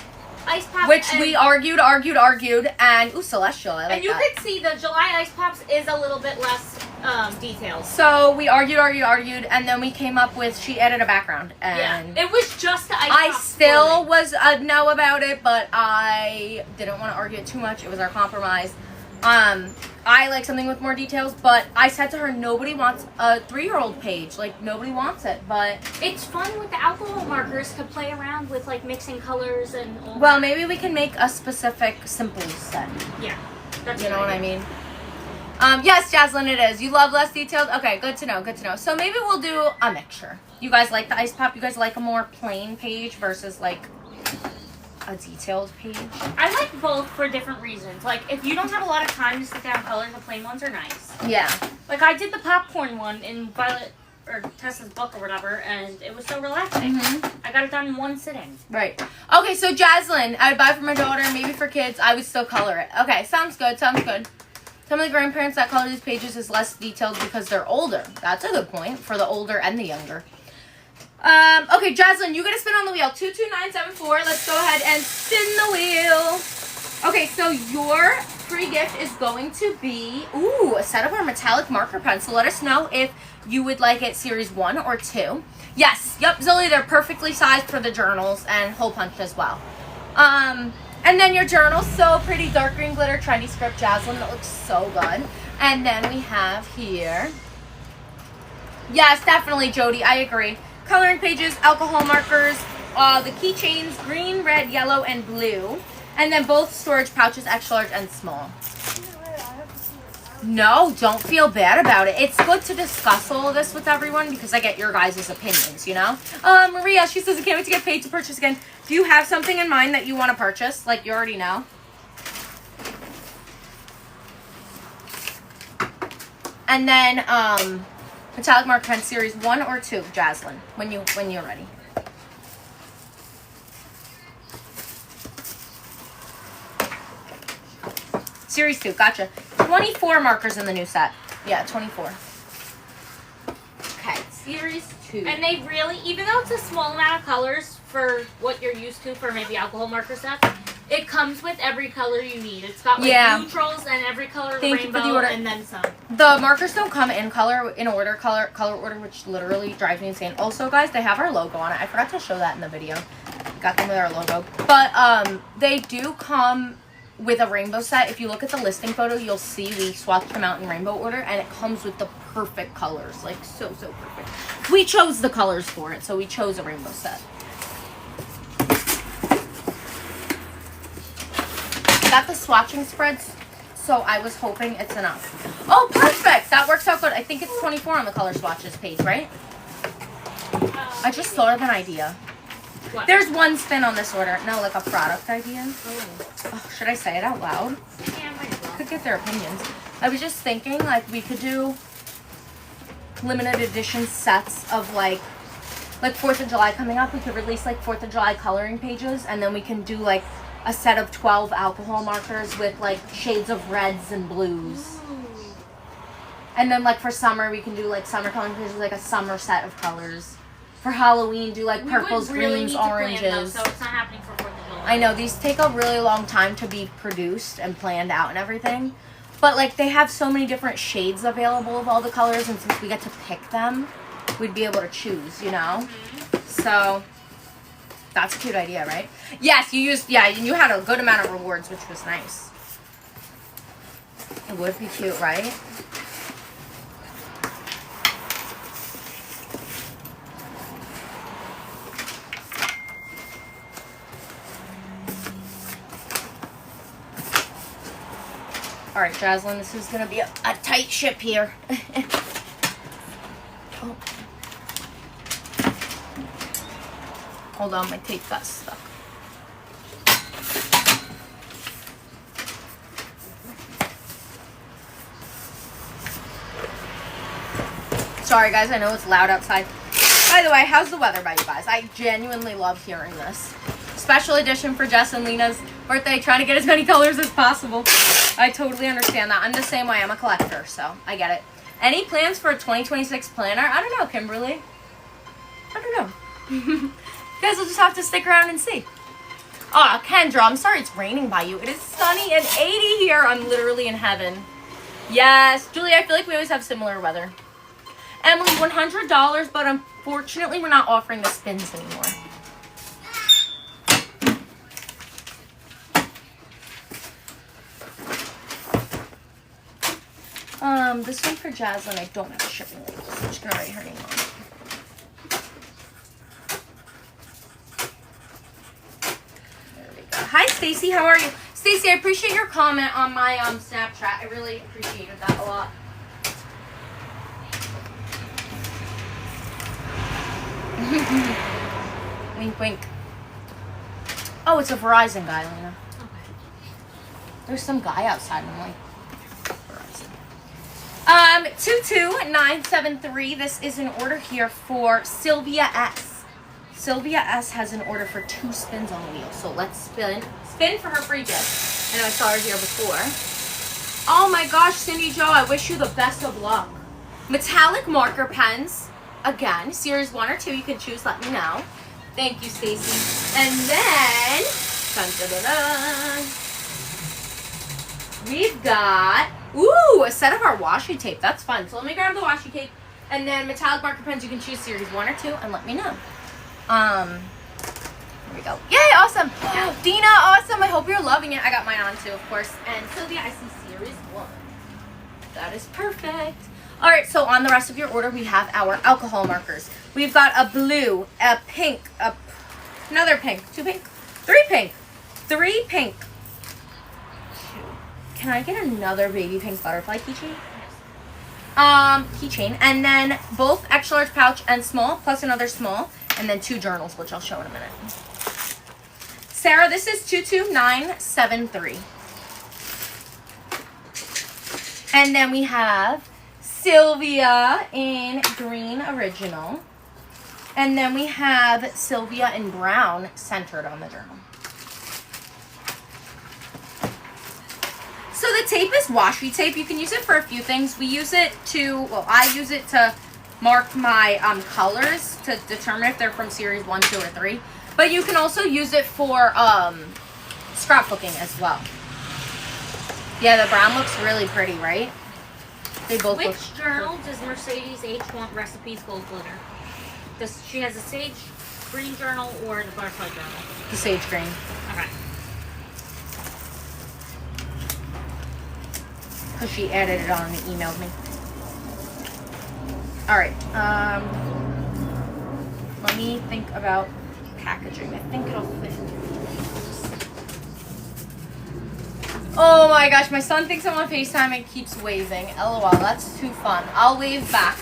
Ice Pops. Which we argued, and, ooh, Celestial, I like that. And you could see the July Ice Pops is a little bit less detailed. So we argued, and then we came up with, she added a background, and yeah, it was just the Ice I Pops still was a no about it, but I didn't want to argue it too much. It was our compromise. I like something with more details, but I said to her, nobody wants a 3-year-old page. Like, nobody wants it, but it's fun with the alcohol markers to play around with, like, mixing colors and all well, that. maybe we can make a specific, simple set. Yeah, that's you know what I mean? Yes, Jaslyn, it is. You love less detailed? Okay, good to know. So maybe we'll do a mixture. You guys like the Ice Pop? You guys like a more plain page versus, like, a detailed page? I like both for different reasons. Like, if you don't have a lot of time to sit down and color, the plain ones are nice. Yeah. Like, I did the popcorn one in Violet or Tessa's book or whatever, and it was so relaxing. Mm-hmm. I got it done in one sitting. Right. Okay, so Jaslyn, I would buy for my daughter, maybe for kids. I would still color it. Okay, sounds good. Some of the grandparents that color these pages is less detailed because they're older. That's a good point for the older and the younger. Okay, Jaslyn, you gotta spin on the wheel. 22974. Let's go ahead and spin the wheel. Okay, so your free gift is going to be, ooh, a set of our metallic marker pens. So let us know if you would like it series 1 or 2. Yes, yep, Zilly, they're perfectly sized for the journals and hole punched as well. And then your journal, so pretty, dark green glitter, trendy script, Jaslyn, that looks so good. And then we have here, yes, definitely, Jody, I agree. Coloring pages, alcohol markers, the keychains, green, red, yellow, and blue. And then both storage pouches, extra large and small. No, don't feel bad about it. It's good to discuss all of this with everyone because I get your guys' opinions, you know? Maria, she says, I can't wait to get paid to purchase again. Do you have something in mind that you want to purchase? Like you already know? And then, metallic marker pen series 1 or 2, Jaslyn, when you're ready. Series 2, gotcha. 24 markers in the new set. Yeah, 24. Okay, Series 2. And they really, even though it's a small amount of colors for what you're used to for maybe alcohol marker sets, it comes with every color you need. It's got like neutrals and every color of the rainbow and then some. The markers don't come in color order, which literally drives me insane. Also, guys, they have our logo on it. I forgot to show that in the video. Got them with our logo. But they do come with a rainbow set. If you look at the listing photo, you'll see we swapped them out in rainbow order, and it comes with the perfect colors. Like, so perfect. We chose the colors for it, so we chose a rainbow set. Got the swatching spreads, so I was hoping it's enough. Oh, perfect! That works out good. I think it's 24 on the color swatches page, right? I just thought of an idea. What? There's one spin on this order. No, like a product idea. Oh, should I say it out loud? Yeah, might as well. Could get their opinions. I was just thinking, like, we could do limited edition sets of, like 4th of July coming up. We could release, like, 4th of July coloring pages, and then we can do, like, a set of 12 alcohol markers with, like, shades of reds and blues. Ooh. And then, like, for summer, we can do, like, summer coloring pages, like a summer set of colors. For Halloween, do like purples, greens, oranges. Plan, though, so it's not happening for 4th of July. I know, these take a really long time to be produced and planned out and everything. But like they have so many different shades available of all the colors, and since we get to pick them, we'd be able to choose, you know? Mm-hmm. So that's a cute idea, right? Yes, you had a good amount of rewards, which was nice. It would be cute, right? All right, Jaslyn, this is going to be a tight ship here. Oh. Hold on, my tape got stuck. Sorry, guys, I know it's loud outside. By the way, how's the weather by you guys? I genuinely love hearing this. Special edition for Jess and Lena's birthday, trying to get as many colors as possible. I totally understand that. I'm the same way. I'm a collector, so I get it. Any plans for a 2026 planner? I don't know, Kimberly. I don't know. You guys will just have to stick around and see. Oh, Kendra, I'm sorry it's raining by you. It is sunny and 80 here. I'm literally in heaven. Yes. Julie, I feel like we always have similar weather. Emily, $100, but unfortunately we're not offering the spins anymore. This one for Jaslyn, I don't have a shipping label, so I'm just gonna write her name on it. There we go. Hi, Stacy, how are you? Stacy, I appreciate your comment on my Snapchat. I really appreciated that a lot. Wink, wink. Oh, it's a Verizon guy, Lena. Okay. There's some guy outside, and I'm like, 22973. This is an order here for Sylvia S. Sylvia S has an order for 2 spins on the wheel. So let's spin for her free gift. I know I saw her here before. Oh my gosh, Cindy Jo, I wish you the best of luck. Metallic marker pens. Again, series 1 or 2, you can choose, let me know. Thank you, Stacy. And then, dun, dun, dun, dun, we've got, ooh, a set of our washi tape. That's fun. So let me grab the washi tape. And then metallic marker pens, you can choose series 1 or 2 and let me know. Here we go. Yay, awesome. Dina, awesome. I hope you're loving it. I got mine on too, of course. And Sylvia, I see series 1. That is perfect. All right, so on the rest of your order, we have our alcohol markers. We've got a blue, a pink, another pink, 2 pink, 3 pink, 3 pink, can I get another baby pink butterfly keychain? Keychain, and then both extra large pouch and small, plus another small, and then 2 journals, which I'll show in a minute. Sarah, this is 22973. And then we have Sylvia in green original. And then we have Sylvia in brown centered on the journal. So the tape is washi tape. You can use it for a few things. We use it to, well, I use it to mark my colors to determine if they're from series 1, 2, or 3. But you can also use it for scrapbooking as well. Yeah, the brown looks really pretty, right? They both look. Which journal does Mercedes H want recipes gold glitter? Does she has a sage green journal or the butterfly journal? The sage green. Okay. Because she added it on and emailed me. Alright, let me think about packaging. I think it'll fit. Oh my gosh, my son thinks I'm on FaceTime and keeps waving. LOL, that's too fun. I'll wave back.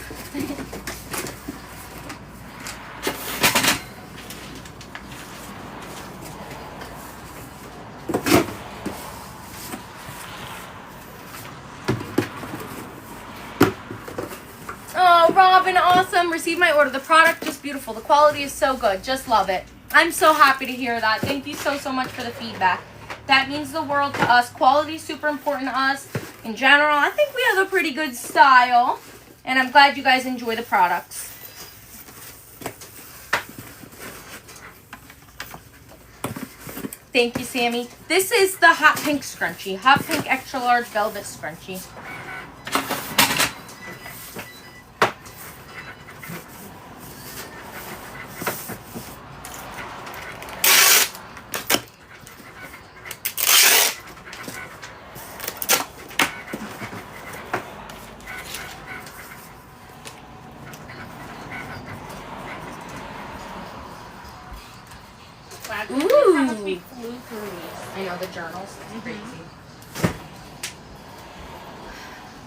Oh, Robin, awesome. Received my order. The product is beautiful. The quality is so good. Just love it. I'm so happy to hear that. Thank you so, so much for the feedback. That means the world to us. Quality is super important to us. In general, I think we have a pretty good style. And I'm glad you guys enjoy the products. Thank you, Sammy. This is the hot pink scrunchie. Hot pink extra large velvet scrunchie. Ooh. How much we flew through these. I know, the journals. It's crazy.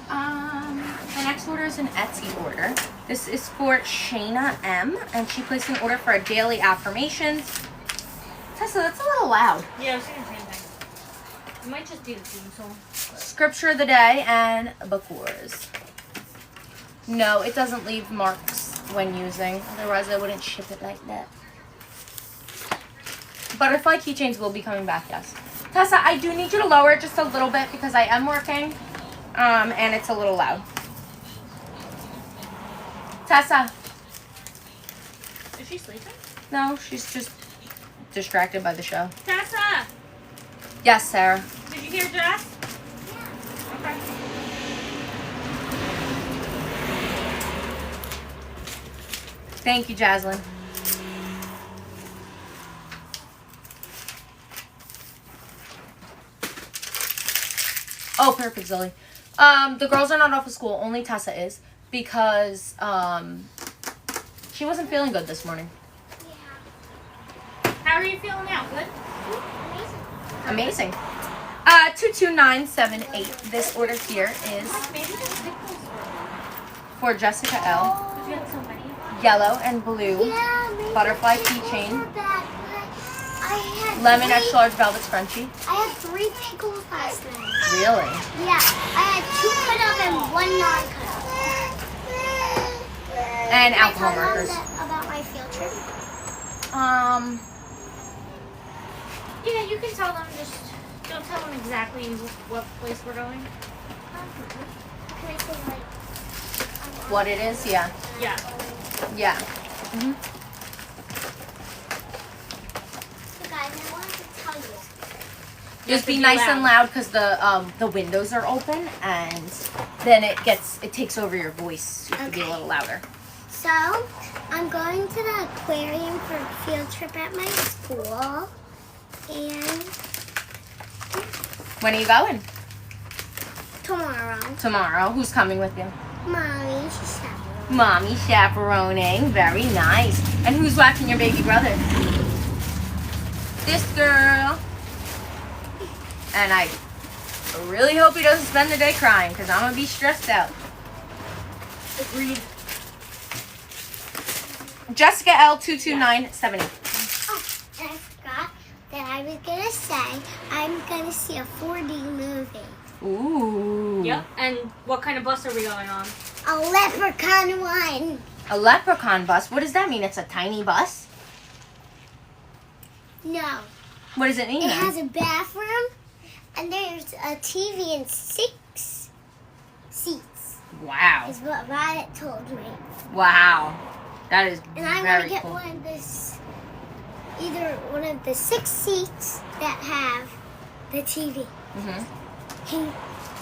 The next order is an Etsy order. This is for Shayna M. And she placed an order for a daily affirmations. Tessa, that's a little loud. Yeah, I was thinking the same thing. It might just be the theme song. Scripture of the day and book wars. No, it doesn't leave marks when using. Otherwise, I wouldn't ship it like that. Butterfly keychains will be coming back, yes. Tessa, I do need you to lower it just a little bit because I am working, and it's a little loud. Tessa. Is she sleeping? No, she's just distracted by the show. Tessa! Yes, Sarah. Did you hear Jess? Yeah. Okay. Thank you, Jaslyn. Oh, perfect, Zoe. The girls are not off of school. Only Tessa is because she wasn't feeling good this morning. Yeah. How are you feeling now? Good? Amazing. 22978. This order here is for Jessica L. You had so many. Yellow and blue. Yeah, Butterfly keychain. I had Lemon extra large velvet scrunchie. I had 3 pickles last night. Really? Yeah, I had 2 cut up and 1 non-cut up. And Can I alcohol tell Mom markers. about my field trip? Yeah, you can tell them. Just don't tell them exactly what place we're going. Can I say like What it is? Yeah. Yeah. Yeah. So guys, I wanted to tell you. Just be nice and loud because the windows are open and then it takes over your voice. You have to be a little louder. So, I'm going to the aquarium for a field trip at my school. And When are you going? tomorrow, Tomorrow. Who's coming with you? Mommy, she's happy. Mommy chaperoning. Very nice. And who's watching your baby brother? This girl. And I really hope he doesn't spend the day crying because I'm going to be stressed out. Agreed. Jessica L22970. Oh, and I forgot that I was going to say I'm going to see a 4D movie. Ooh. Yep. And what kind of bus are we going on? A leprechaun one. A leprechaun bus? What does that mean? It's a tiny bus? No. What does it mean It then? has a bathroom, and there's a TV and 6 seats. Wow. Is what Violet told me. Wow. That is And I want very to get cool. one of this, either one of the 6 seats that have the TV. Mhm. Can,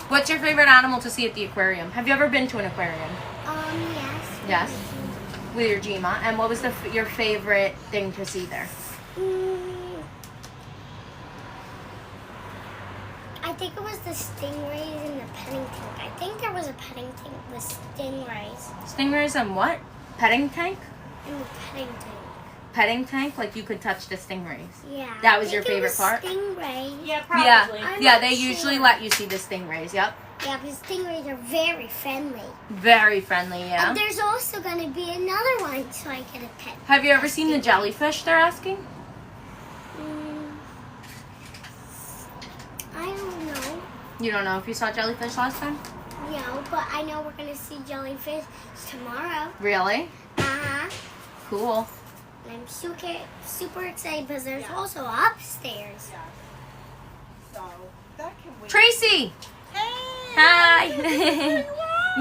What's your favorite animal to see at the aquarium? Have you ever been to an aquarium? yes. Yes. With your Gma. And what was your favorite thing to see there? I think it was the stingrays and the petting tank. I think there was a petting tank with stingrays Stingrays and what? Petting tank? in the petting tank. Petting tank? Like you could touch the stingrays. Yeah. That was I your think it favorite part? Stingrays. Yeah, probably. Yeah. I'm Yeah, not they usually sure. let you see the stingrays. Yep. Yeah, because stingrays are very friendly. Very friendly, yeah. And there's also going to be another one, so I get a pet. Have you ever seen the jellyfish, they're asking? I don't know. You don't know if you saw jellyfish last time? No, but I know we're going to see jellyfish tomorrow. Really? Uh-huh. Cool. And I'm super excited because there's also upstairs. So that can wait. Tracy! Hey! Hi!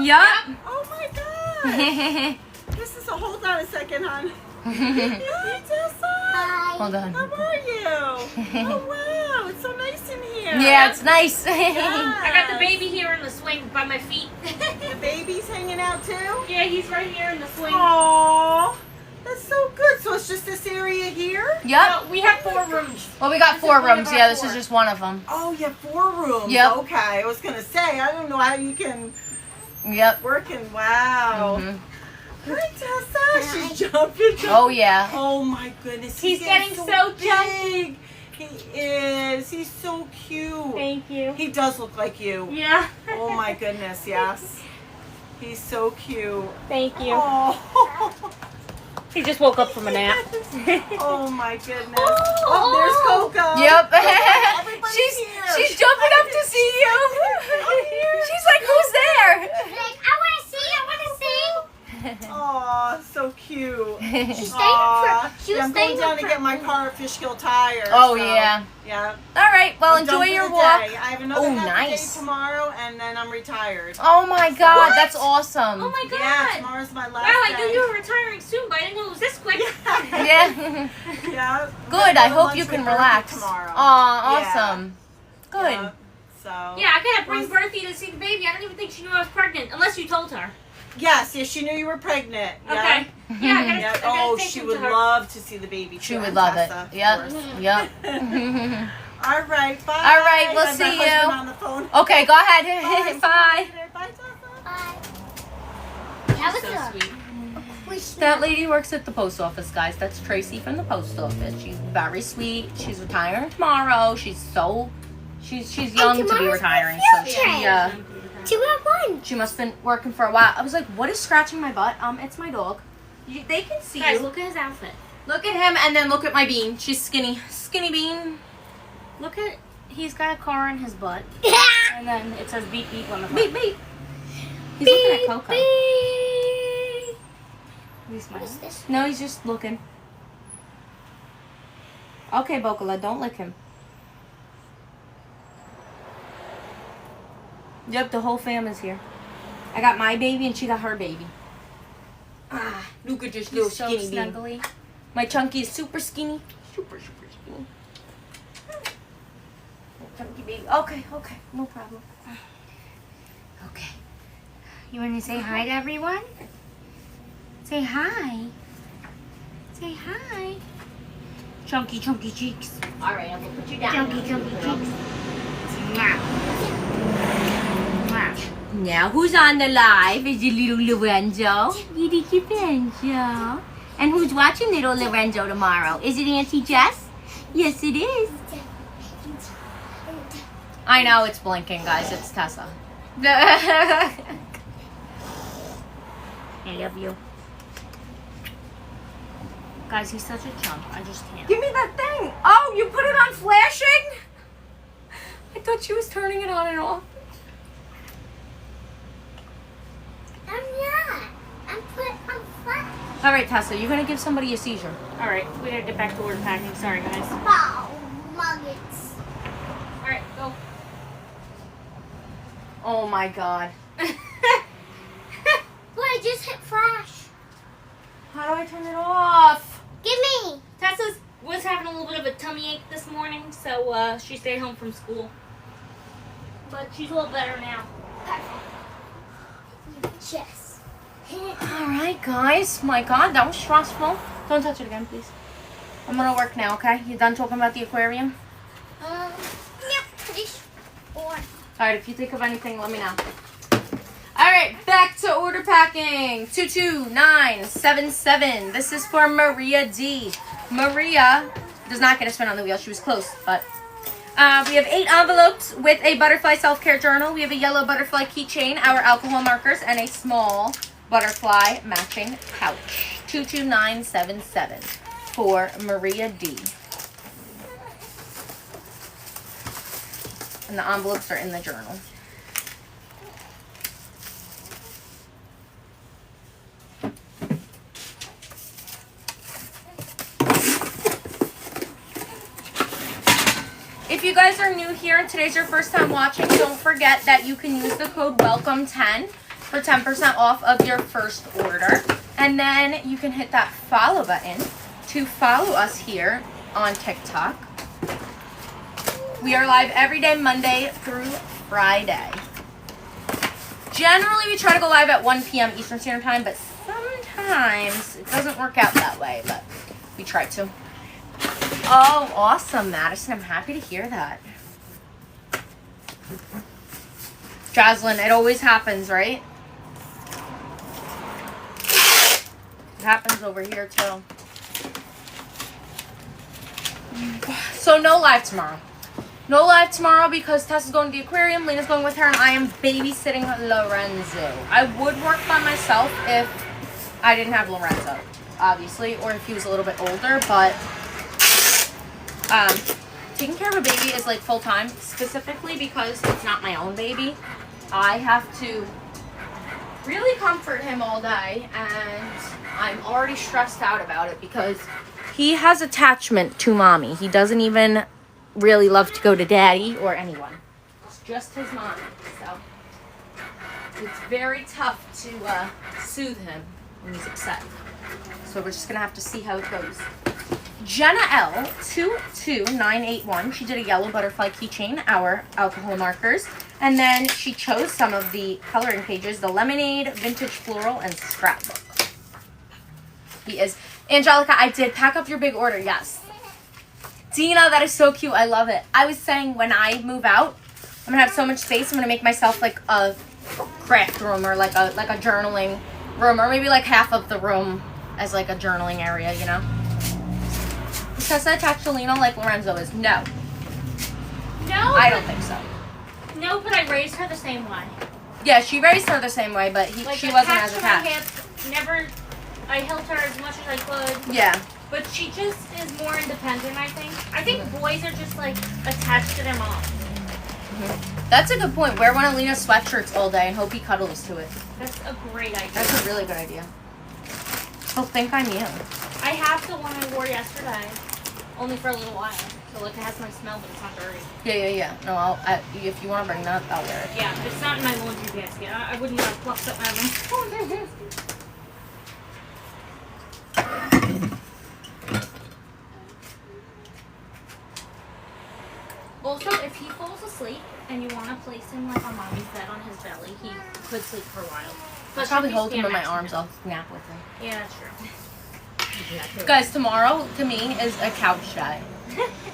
Yup! Oh my god! This is a hold on a second, hon. Hi, Tessa. Hi. Hold on. How are you? Oh wow, it's so nice in here. Yeah, it's nice. I got the baby here in the swing by my feet. The baby's hanging out too. Yeah, he's right here in the swing. Aww, that's so good. So it's just this area here? Yep. No, we have 4 rooms. Well, we got This 4 is one of rooms. our Yeah, this 4. is just one of them. Oh, you have 4 rooms. Yep. Okay, I was gonna say I don't know how you can Yep. work in. Wow. Mhm. Hi, Tessa. She's jumping. Oh, yeah. Oh my goodness. He's getting so big. He is. He's so cute. Thank you. He does look like you. Yeah. Oh my goodness, yes. He's so cute. Thank you. Oh, He just woke up from a nap. oh my goodness. Oh, there's Coco. Yep. Everybody's here. she's jumping up to see you. She's like, who's there? Like, I want to see, I want to see. Aw, so cute. She's Aw. staying Yeah, I'm going down to get my car at Fishkill Tire. Oh, so, yeah. Yeah. All right. Well, I'm done enjoy for your the walk. day. I have another Oh, half a nice. day tomorrow, and then I'm retired. Oh, my God. That's awesome. Oh my god. Yeah, tomorrow's my last Wow, I day. knew you were retiring soon, but I didn't know it was this quick. Yeah. Yeah. Good. I hope you can relax. Tomorrow. Aw, Yeah. awesome. Good. Yeah, so. Yeah, I gotta bring Berthy to see the baby. I don't even think she knew I was pregnant, unless you told her. Yes, she knew you were pregnant. Yeah. Okay. Yeah, I gotta, Yeah. I gotta Oh, take she him would to her. love to see the baby. She too, would and love it. Tessa, of Yep. course. Yep. All right, bye. All right, we'll I have my see husband you. on the phone. Okay, go ahead. Bye. Bye. Bye, Tessa. Bye. That was So good. sweet. That lady works at the post office, guys. That's Tracy from the post office. She's very sweet. She's retiring tomorrow. She's young to be tomorrow's retiring, my so field she trip. 2 at 1. she must have been working for a while. I was like, what is scratching my butt? It's my dog. They can see Guys, you. look at his outfit. Look at him, and then look at my bean. She's skinny. Skinny bean. Look at, he's got a car in his butt. And then it says beep beep on the Beep, front. beep. He's looking at Coco. He's smiling. What's this? No, he's just looking. Okay, Bocola, don't lick him. Yep, the whole fam is here. I got my baby and she got her baby. Ah, look at this little He's so skinny bean. snuggly. My chunky is super skinny. Super skinny. Chunky baby. Okay, no problem. Okay. You want to say hi to everyone? Say hi. Say hi. Chunky cheeks. All right, I'm gonna put you down. Chunky cheeks. Mwah. Mwah. Now, who's on the live? Is it little Lorenzo? Little Lorenzo. And who's watching little Lorenzo tomorrow? Is it Auntie Jess? Yes, it is. I know it's blinking, guys. It's Tessa. I love you. Guys, he's such a chump. I just can't. Give me that thing. Oh, you put it on flashing? I thought she was turning it on and off. I'm not. I'm put on flat. All right, Tessa, you're going to give somebody a seizure. All right, we gotta get back to order packing. Sorry, guys. Oh, muggets. All right, go. Oh, my God. But I just hit flash. How do I turn it off? Give me. Tessa was having a little bit of a tummy ache this morning, so she stayed home from school. But she's a little better now. Just. All right, guys. My God, that was stressful. Don't touch it again, please. I'm going to work now, okay? You done talking about the aquarium? Yep, pretty sure. All right, if you think of anything, let me know. All right, back to order packing. 22977. This is for Maria D. Maria does not get a spin on the wheel. She was close, but we have 8 envelopes with a butterfly self-care journal. We have a yellow butterfly keychain, our alcohol markers, and a small butterfly matching pouch. 22977 for Maria D. And the envelopes are in the journal. If you guys are new here and today's your first time watching, don't forget that you can use the code WELCOME10 for 10% off of your first order. And then you can hit that follow button to follow us here on TikTok. We are live every day, Monday through Friday. Generally, we try to go live at 1 p.m. Eastern Standard Time, but sometimes it doesn't work out that way, but we try to. Oh, awesome, Madison. I'm happy to hear that. Jocelyn, it always happens, right? It happens over here, too. So, no live tomorrow. No live tomorrow because Tessa's going to the aquarium, Lena's going with her, and I am babysitting Lorenzo. I would work by myself if I didn't have Lorenzo, obviously, or if he was a little bit older, but taking care of a baby is like full-time, specifically because it's not my own baby. I have to really comfort him all day, and I'm already stressed out about it because he has attachment to mommy. He doesn't even really love to go to daddy or anyone. It's just his mommy, so it's very tough to soothe him when he's upset. So we're just gonna have to see how it goes. Jenna L 22981. She did a yellow butterfly keychain, our alcohol markers, and then she chose some of the coloring pages: the lemonade, vintage floral, and scrapbook. He is Angelica. I did pack up your big order. Yes. Dina, that is so cute. I love it. I was saying when I move out, I'm gonna have so much space. I'm gonna make myself like a craft room or like a journaling room, or maybe like half of the room as like a journaling area. You know. Is Tessa attached to Lena like Lorenzo is? No. No. I don't think so. No, but I raised her the same way. Yeah, she raised her the same way, but she wasn't as attached. I held her as much as I could. Yeah. But she just is more independent, I think. I think boys are just, like, attached to their mom. Mm-hmm. That's a good point. Wear one of Lena's sweatshirts all day and hope he cuddles to it. That's a great idea. That's a really good idea. He'll think I'm you. I have the one I wore yesterday. Only for a little while. So, like, it has my smell, but it's not dirty. Yeah. No, if you want to bring that, I'll wear it. Yeah, it's not in my laundry basket. I wouldn't have plucked up my laundry. Also, if he falls asleep and you want to place him like on mommy's bed on his belly, he could sleep for a while. I'll probably hold him in my arms. I'll nap with him. Yeah, that's true. Guys, tomorrow to me is a couch day.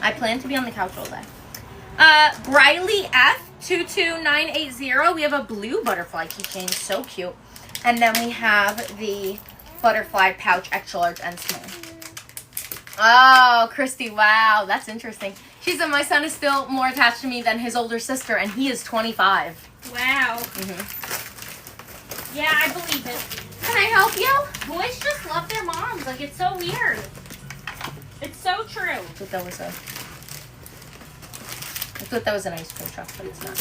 I plan to be on the couch all day. Briley F 22980. We have a blue butterfly keychain, so cute. And then we have the butterfly pouch, extra large and small. Oh, Christy, wow, that's interesting. She said, my son is still more attached to me than his older sister, and he is 25. Wow. Mm-hmm. Yeah, I believe it. Can I help you? Boys just love their moms. Like, it's so weird. It's so true. I thought that was an ice cream truck, but it's not.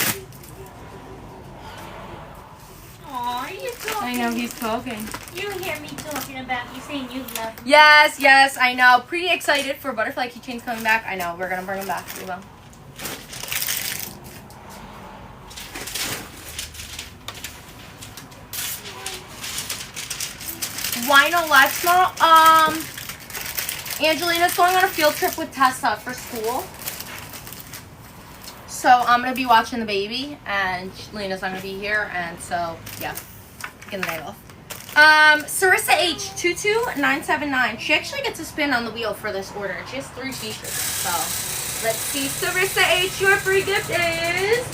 Aw, you talking? I know, he's talking. You hear me talking about you saying you love me. Yes, yes, I know. Pretty excited for butterfly keychains coming back. I know, we're going to bring them back. We will. Why no let's not? Angelina's going on a field trip with Tessa for school. So I'm going to be watching the baby, and Lena's not going to be here, and so, yeah, get the night off. Sarissa H22979. She actually gets a spin on the wheel for this order. She has 3 t-shirts. So, let's see. Sarissa H, your free gift is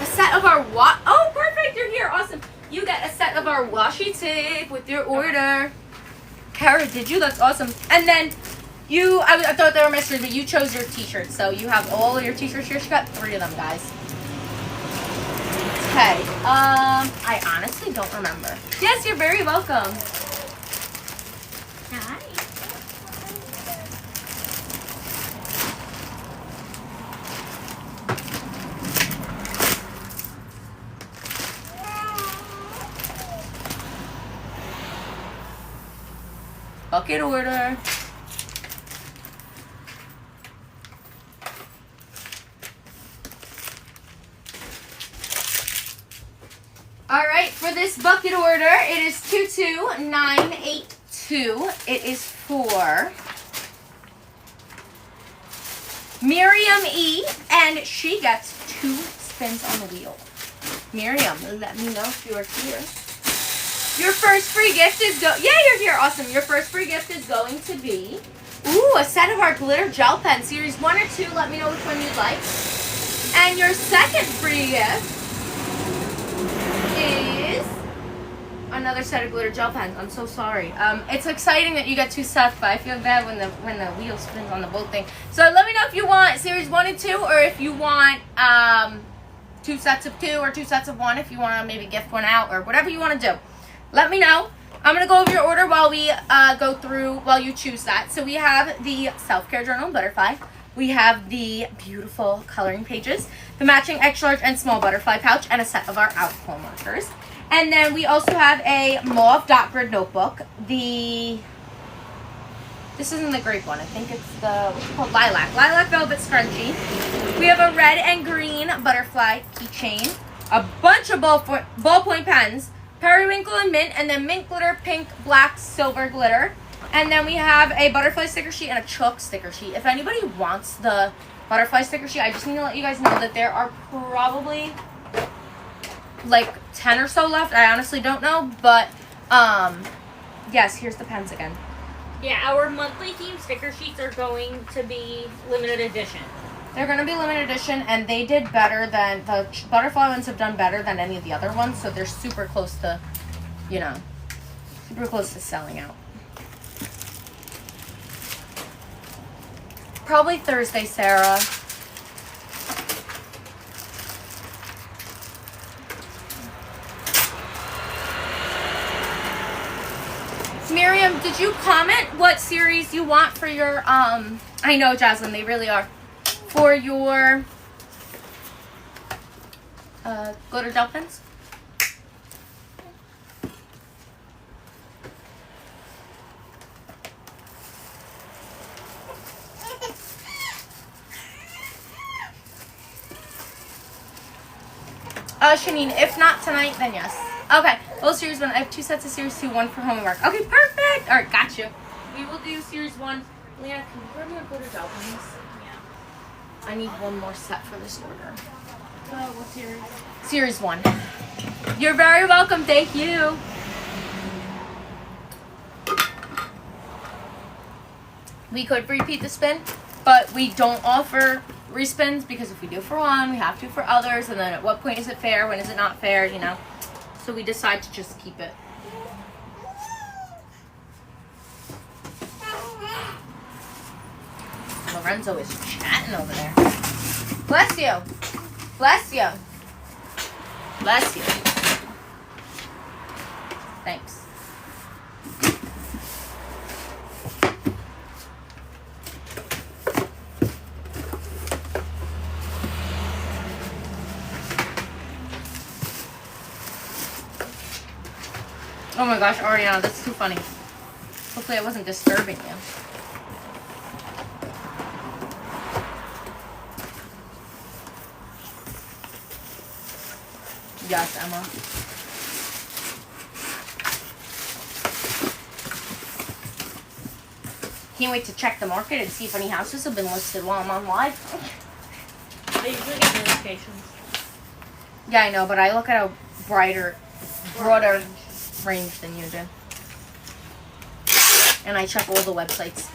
a set of our oh, perfect, you're here. Awesome. You get a set of our washi tape with your order. Kara, did you? That's awesome. And then I thought they were mystery, but you chose your t-shirts. So you have all of your t-shirts here. She got 3 of them, guys. Okay. I honestly don't remember. Yes, you're very welcome. Hi. Bucket order. Alright, for this bucket order, it is 22982. It is for Miriam E, and she gets 2 spins on the wheel. Miriam, let me know if you are here. Your first free gift is yeah, you're here. Awesome. Your first free gift is going to be a set of our glitter gel pen, series 1 or 2. Let me know which one you'd like. And your second free gift is another set of glitter gel pens. I'm so sorry. It's exciting that you get 2 sets, but I feel bad when the wheel spins on the boat thing. So let me know if you want series 1 and 2, or if you want 2 sets of 2 or 2 sets of 1. If you want to maybe gift one out or whatever you want to do. Let me know. I'm going to go over your order while we while you choose that. So we have the self-care journal butterfly. We have the beautiful coloring pages, the matching extra large and small butterfly pouch, and a set of our alcohol markers. And then we also have a mauve dot grid notebook. This isn't the grape one. I think it's what's it called? Lilac velvet scrunchie. We have a red and green butterfly keychain, a bunch of ballpoint pens, periwinkle and mint, and then mint glitter, pink, black, silver glitter. And then we have a butterfly sticker sheet and a chalk sticker sheet. If anybody wants the butterfly sticker sheet, I just need to let you guys know that there are probably like 10 or so left. I honestly don't know, but yes, here's the pens again. Yeah, our monthly theme sticker sheets are going to be limited edition. They're going to be limited edition, and they did better than the butterfly ones have done better than any of the other ones, so they're super close to, super close to selling out. Probably Thursday, Sarah. Miriam, did you comment what series you want for your, I know, Jocelyn, they really are, for your glitter gel pens? Shanine, if not tonight, then yes. Okay, well, series 1, I have 2 sets of series 2, 1 for homework. Okay, perfect. All right, got you. We will do series 1. Leah, can you grab me a glitter gel pens? Yeah. I need 1 more set for this order. What series? Series 1. You're very welcome. Thank you. We could repeat the spin, but we don't offer respins, because if we do for one, we have to for others, and then at what point is it fair, when is it not fair, so we decide to just keep it. Love Lorenzo is chatting over there. Bless you. Bless you. Bless you. Thanks. Oh my gosh, Ariana, that's too funny. Hopefully I wasn't disturbing you. Yes, Emma. Can't wait to check the market and see if any houses have been listed while I'm on live. I usually get notifications. Yeah, I know, but I look at a broader range than you do. And I check all the websites.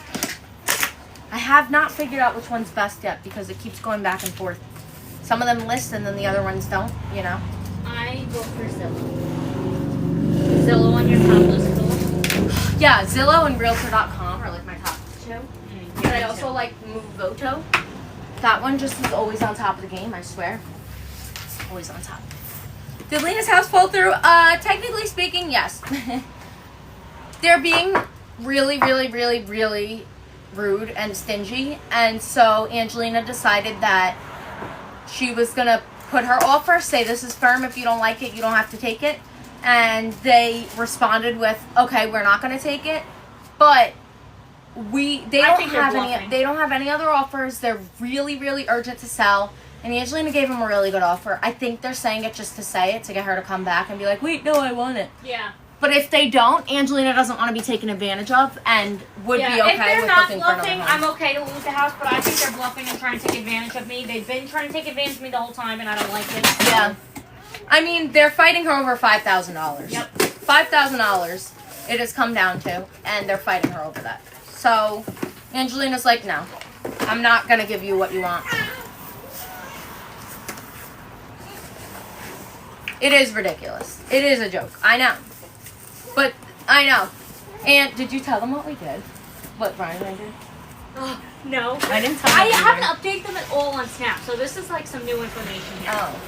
I have not figured out which one's best yet because it keeps going back and forth. Some of them list and then the other ones don't, you know? I go for Zillow. Zillow on your top list, Phil? Yeah, Zillow and Realtor.com are like my top two. But I also like Movoto. That one just is always on top of the game, I swear. Always on top. Did Lena's house fall through? Technically speaking, yes. They're being really, really, really, really rude and stingy. And so Angelina decided that she was going to put her offer, say this is firm. If you don't like it, you don't have to take it. And they responded with, okay, we're not going to take it. But they don't have any other offers. They're really, really urgent to sell. And Angelina gave them a really good offer. I think they're saying it just to say it, to get her to come back and be like, wait, no, I want it. Yeah. But if they don't, Angelina doesn't want to be taken advantage of and would be okay with looking for another home. If they're not bluffing, I'm okay to lose the house, but I think they're bluffing and trying to take advantage of me. They've been trying to take advantage of me the whole time, and I don't like it. So. Yeah. I mean, they're fighting her over $5,000. Yep. $5,000 it has come down to, and they're fighting her over that. So, Angelina's like, no, I'm not going to give you what you want. It is ridiculous. It is a joke. I know. But, I know. And, did you tell them what we did? What Brian and I did? Oh, no. I didn't tell them. I haven't updated them at all on Snap, so this is like some new information here. Oh.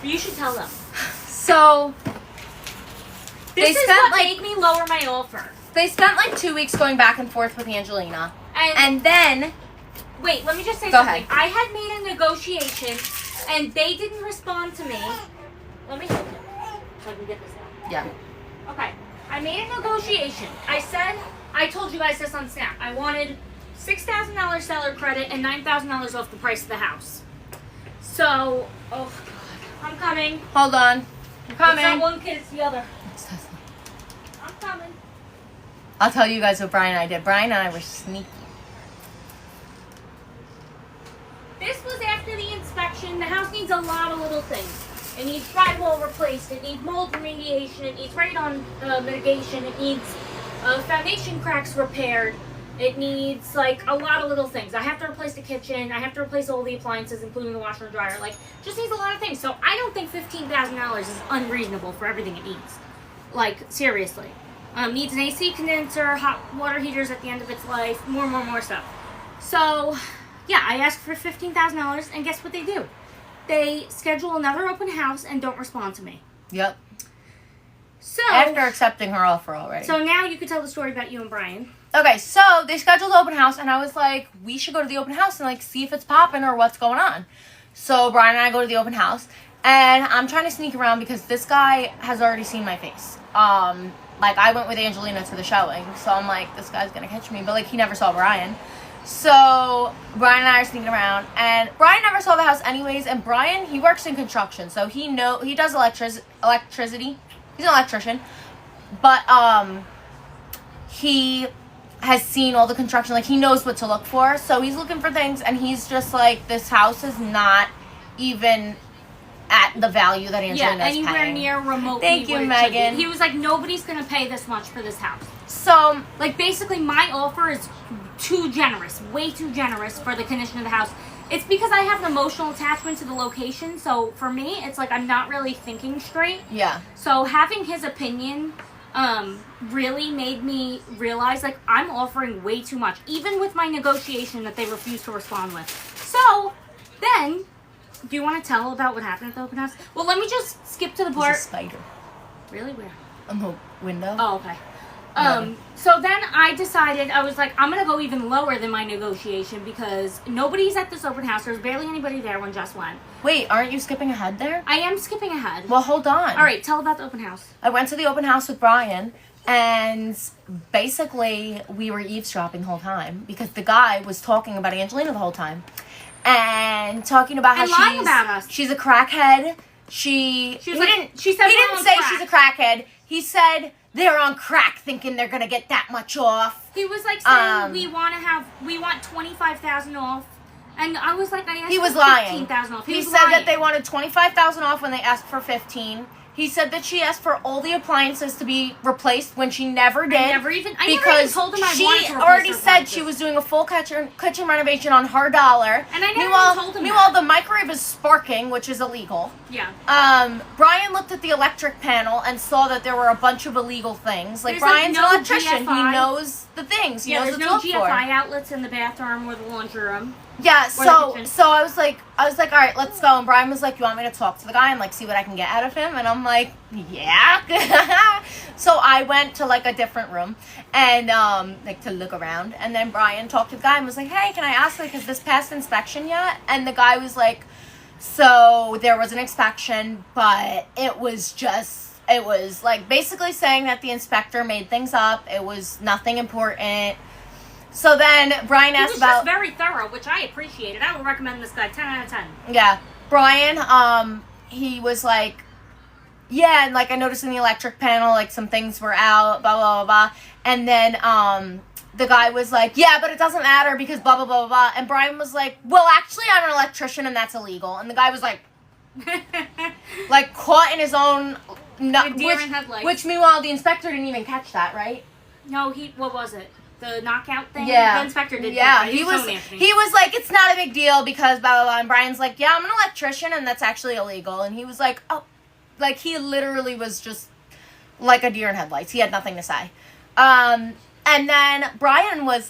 But you should tell them. So, This is what made me lower my offer. They spent like 2 weeks going back and forth with Angelina. And then... Wait, let me just say Go something. ahead. I had made a negotiation, and they didn't respond to me. Let me hold it so I can get this out. Yeah. Okay. I made a negotiation. I told you guys this on Snap. I wanted $6,000 seller credit and $9,000 off the price of the house. So, oh God, I'm coming. Hold on. I'm coming. It's not one kid, it's the other. I'm coming. I'll tell you guys what Brian and I did. Brian and I were sneaky. This was after the inspection. The house needs a lot of little things. It needs drywall replaced. It needs mold remediation. It needs radon mitigation. It needs foundation cracks repaired. It needs like a lot of little things. I have to replace the kitchen. I have to replace all the appliances, including the washer and dryer. Like, just needs a lot of things. So I don't think $15,000 is unreasonable for everything it needs. Like, seriously. Needs an AC condenser, hot water heaters at the end of its life, more stuff. So, yeah, I asked for $15,000, and guess what they do? They schedule another open house and don't respond to me. Yep. So after accepting her offer already. So now you could tell the story about you and Brian. Okay, so they scheduled the open house, and I was like, we should go to the open house and like see if it's popping or what's going on. So Brian and I go to the open house, and I'm trying to sneak around because this guy has already seen my face. Like I went with Angelina to the showing, so I'm like, this guy's gonna catch me, but like he never saw Brian. So Brian and I are sneaking around, and Brian never saw the house anyways. And Brian, he works in construction, so he does electricity. He's an electrician, but he has seen all the construction. Like he knows what to look for, so he's looking for things, and he's just like, this house is not even at the value that Angelina's paying. Yeah, anywhere near remotely. Thank you, Megan. He was like, nobody's gonna pay this much for this house. So like basically, my offer is too generous, way too generous for the condition of the house. It's because I have an emotional attachment to the location, so for me, it's like I'm not really thinking straight. Yeah. So having his opinion really made me realize, like, I'm offering way too much, even with my negotiation that they refused to respond with. So, then, do you want to tell about what happened at the open house? Well, let me just skip to the part. There's a spider Really? Where? on the window. Oh, okay. So then I decided, I was like, I'm going to go even lower than my negotiation because nobody's at this open house. There's barely anybody there when Jess went. Wait, aren't you skipping ahead there? I am skipping ahead. Well, hold on. All right, tell about the open house. I went to the open house with Brian, and basically we were eavesdropping the whole time because the guy was talking about Angelina the whole time and talking about how And lying about us. she's a crackhead. She was he like- didn't she said he we're didn't on say crack. she's a crackhead. He said they're on crack thinking they're gonna get that much off. He was like saying we want 25,000 off, and I was like, I asked He was for lying. 15,000 off. He was said lying. that they wanted 25,000 off when they asked for 15. He said that she asked for all the appliances to be replaced when she never did. I never even because told him I she wanted to replace already her said appliances. she was doing a full kitchen renovation on her dollar. And I never meanwhile, even told him meanwhile, that. the microwave is sparking, which is illegal. Yeah. Brian looked at the electric panel and saw that there were a bunch of illegal things. Like, There's, like, Brian's no an electrician. GFI. He knows the things. He Yeah, knows there's what no to look GFI for. outlets in the bathroom or the laundry room. Yeah, Or so the kitchen. I was like, all right, let's go. And Brian was like, you want me to talk to the guy and like see what I can get out of him? And I'm like, yeah. So I went to like a different room and like to look around. And then Brian talked to the guy and was like, hey, can I ask, like, is this past inspection yet? And the guy was like, so there was an inspection, but it was like basically saying that the inspector made things up. It was nothing important. So then Brian He asked was about just very thorough, which I appreciated. I would recommend this guy 10 out of 10. Yeah. Brian, he was like, yeah, and like I noticed in the electric panel, like some things were out, blah, blah, blah, blah. And then, the guy was like, yeah, but it doesn't matter because blah, blah, blah, blah, blah. And Brian was like, well, actually, I'm an electrician and that's illegal. And the guy was like, like caught in his own, A deer in headlights. which meanwhile, the inspector didn't even catch that, right? No, what was it? The knockout thing? Yeah. The inspector did. Yeah, that. he was showing Anthony. he was like, it's not a big deal because blah, blah, blah. And Brian's like, yeah, I'm an electrician and that's actually illegal. And he was like, oh, like he literally was just like a deer in headlights. He had nothing to say. And then Brian was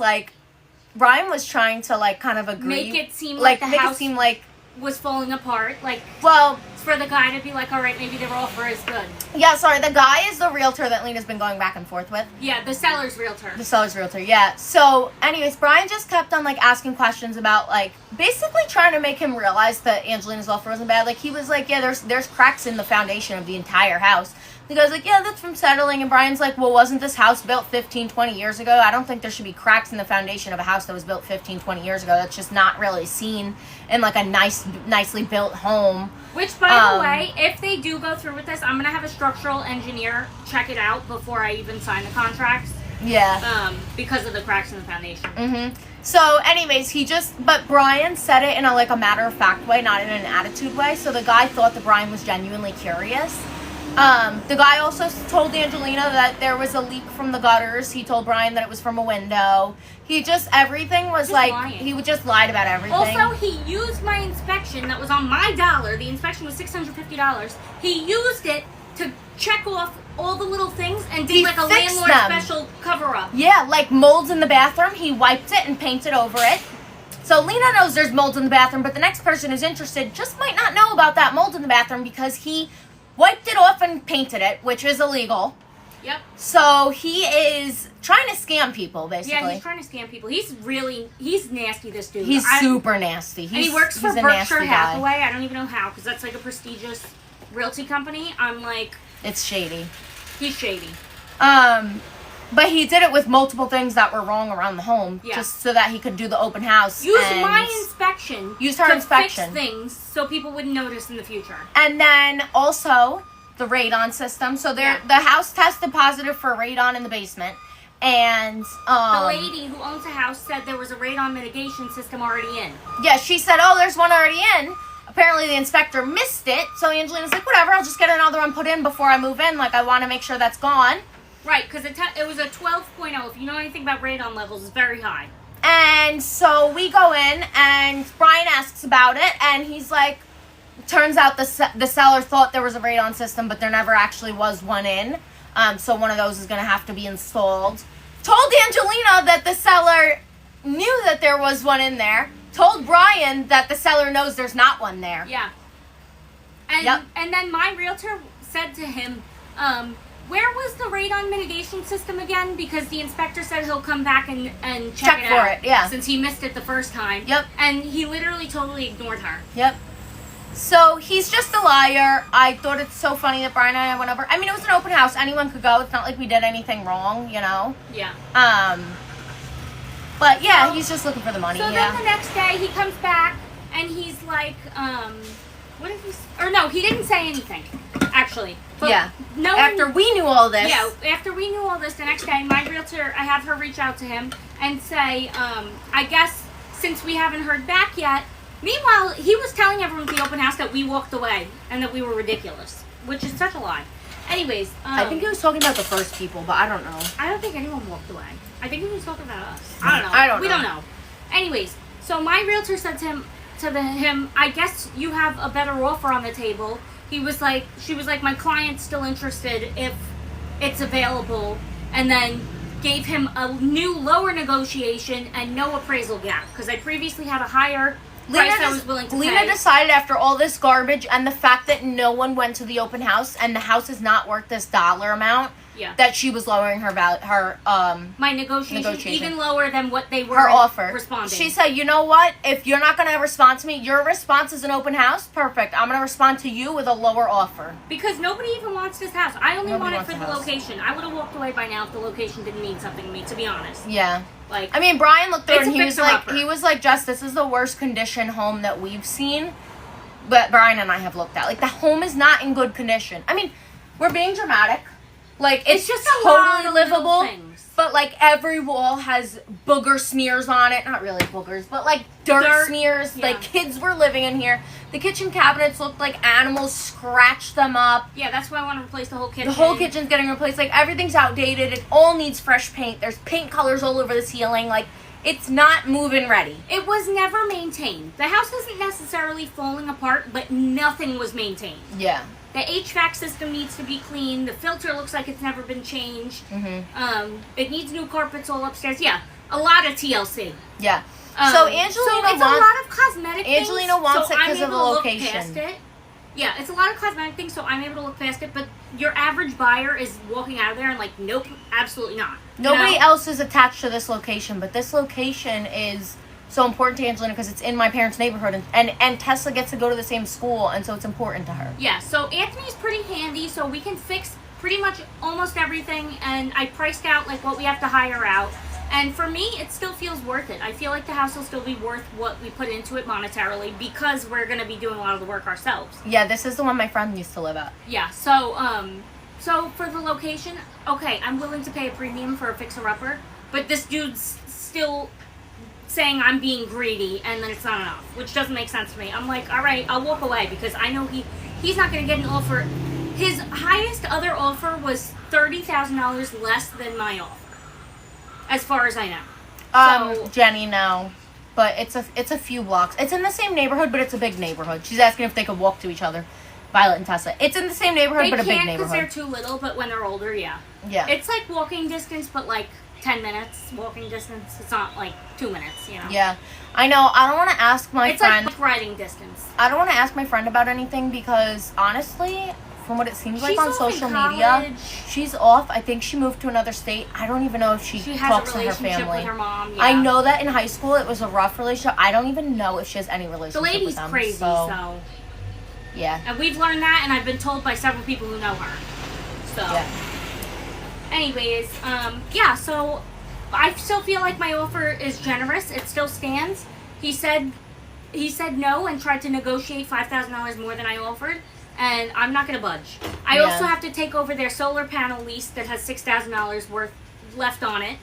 trying to like kind of agree. Make it seem like the make house it seem like, was falling apart. Like, well, for the guy to be like, all right, maybe their offer is good. yeah, sorry, the guy is the realtor that Lena's been going back and forth with. Yeah, the seller's realtor. The seller's realtor, yeah. So, anyways, Brian just kept on, like, asking questions about, like, basically trying to make him realize that Angelina's offer wasn't bad. Like, he was like, yeah, there's cracks in the foundation of the entire house. The guy's like, yeah, that's from settling. And Brian's like, well, wasn't this house built 15, 20 years ago? I don't think there should be cracks in the foundation of a house that was built 15, 20 years ago. That's just not really seen in, like, a nicely built home. Which, by the way, if they do go through with this, I'm going to have a structural engineer check it out before I even sign the contracts. Yeah. Because of the cracks in the foundation. Mm-hmm. So, anyways, but Brian said it in a matter-of-fact way, not in an attitude way. So the guy thought that Brian was genuinely curious. The guy also told Angelina that there was a leak from the gutters. He told Brian that it was from a window. Everything was Just like, lying. he would just lied about everything. Also, he used my inspection that was on my dollar. The inspection was $650. He used it to check off all the little things and did He like a fixed landlord them. special cover-up. Yeah, like molds in the bathroom. He wiped it and painted over it. So Lena knows there's molds in the bathroom, but the next person who's interested just might not know about that mold in the bathroom because he wiped it off and painted it, which is illegal. Yep. So he is trying to scam people, basically. Yeah, he's trying to scam people. He's nasty, this dude. He's super nasty. And he works for Berkshire Hathaway. I don't even know how, because that's like a prestigious realty company. I'm like... It's shady. He's shady. But he did it with multiple things that were wrong around the home, Yeah. just so that he could do the open house. Use and my inspection Used her to inspection. fix things so people wouldn't notice in the future. And then also the radon system. So the house tested positive for radon in the basement. And The lady who owns the house said there was a radon mitigation system already in. yeah, she said, oh, there's one already in. Apparently the inspector missed it. So Angelina's like, whatever, I'll just get another one put in before I move in. Like, I want to make sure that's gone. Right, because it was a 12.0. If you know anything about radon levels, it's very high. And so we go in, and Brian asks about it, and he's like, turns out the seller thought there was a radon system, but there never actually was one in. So one of those is going to have to be installed. Told Angelina that the seller knew that there was one in there. Told Brian that the seller knows there's not one there. Yeah. And, Yep. and then my realtor said to him, where was the radon mitigation system again? Because the inspector said he'll come back and check it for out. it, yeah. Since he missed it the first time. Yep. And he literally totally ignored her. Yep. So he's just a liar. I thought it's so funny that Brian and I went over. I mean, it was an open house. Anyone could go. It's not like we did anything wrong, you know? Yeah. But yeah, So- he's just looking for the money, So yeah. then the next day he comes back and he's like, what did he or no, he didn't say anything, actually. But Yeah. knowing- After we knew all this. Yeah, after we knew all this, the next day, my realtor, I have her reach out to him and say, I guess since we haven't heard back yet. Meanwhile, he was telling everyone at the open house that we walked away and that we were ridiculous, which is such a lie. Anyways, I think he was talking about the first people, but I don't know. I don't think anyone walked away. I think he was talking about us. I don't know. We know. don't know. Anyways, so my realtor said to him, I guess you have a better offer on the table. She was like, my client's still interested if it's available, and then gave him a new lower negotiation and no appraisal gap because I previously had a higher price I was willing to Lena pay. decided after all this garbage and the fact that no one went to the open house and the house is not worth this dollar amount, Yeah. that she was lowering her My negotiation even lower than what they were her offer. responding. She said, you know what? If you're not going to respond to me, your response is an open house. Perfect. I'm going to respond to you with a lower offer. Because nobody even wants this house. I only Nobody want it wants for the the house. location. I would have walked away by now if the location didn't mean something to me, to be honest. Yeah. Like, I mean, Brian looked through it It's and a fixer-upper. he was like, Jess, this is the worst condition home that we've seen. But Brian and I have looked at. Like, the home is not in good condition. I mean, we're being dramatic. Like, it's just just a lot totally of little livable. things. But, like, every wall has booger smears on it. Not really boogers, but, like, dirt smears. yeah. Like, kids were living in here. The kitchen cabinets looked like animals scratched them up. yeah, that's why I want to replace the whole kitchen. The whole kitchen's getting replaced. Like, everything's outdated. It all needs fresh paint. There's paint colors all over the ceiling. Like, it's not move-in ready. It was never maintained. The house isn't necessarily falling apart, but nothing was maintained. Yeah. The HVAC system needs to be cleaned. The filter looks like it's never been changed. It needs new carpets all upstairs. Yeah, a lot of TLC. Yeah. So Angelina it's a lot of cosmetic Angelina things. wants so it 'cause I'm of the able to look location. past it. Yeah, it's a lot of cosmetic things, so I'm able to look past it. But your average buyer is walking out of there and like, nope, absolutely not. You Nobody know? else is attached to this location, but this location is so important to Angelina because it's in my parents' neighborhood, and Tessa gets to go to the same school, and so it's important to her. Yeah, so Anthony's pretty handy, so we can fix pretty much almost everything, and I priced out like what we have to hire out. And for me, it still feels worth it. I feel like the house will still be worth what we put into it monetarily because we're going to be doing a lot of the work ourselves. Yeah, this is the one my friend used to live at. Yeah, so for the location, okay, I'm willing to pay a premium for a fixer-upper, but this dude's still saying I'm being greedy and then it's not enough, which doesn't make sense to me. I'm like, all right, I'll walk away because I know he's not going to get an offer. His highest other offer was $30,000 less than my offer, as far as I know. So, Jenny, no. But it's a few blocks. It's in the same neighborhood, but it's a big neighborhood. She's asking if they could walk to each other. Violet and Tessa. It's in the same neighborhood, they but a big can't because neighborhood. they're too little, but when they're older, yeah. Yeah. It's like walking distance, but like 10 minutes walking distance. It's not like 2 minutes, you know? Yeah. I know. I don't want to ask my It's friend. like riding distance. I don't want to ask my friend about anything because honestly, from what it seems like She's on off in social media, college. she's off. I think she moved to another state. I don't even know if she She has talks a to her relationship family. with her mom. Yeah. I know that in high school it was a rough relationship. I don't even know if she has any relationship The lady's with them. crazy, so. Yeah. And we've learned that, and I've been told by several people who know her. So. Yeah. Anyways, yeah, so I still feel like my offer is generous. It still stands. He said no and tried to negotiate $5,000 more than I offered, and I'm not going to budge. I Yeah. also have to take over their solar panel lease that has $6,000 worth left on it,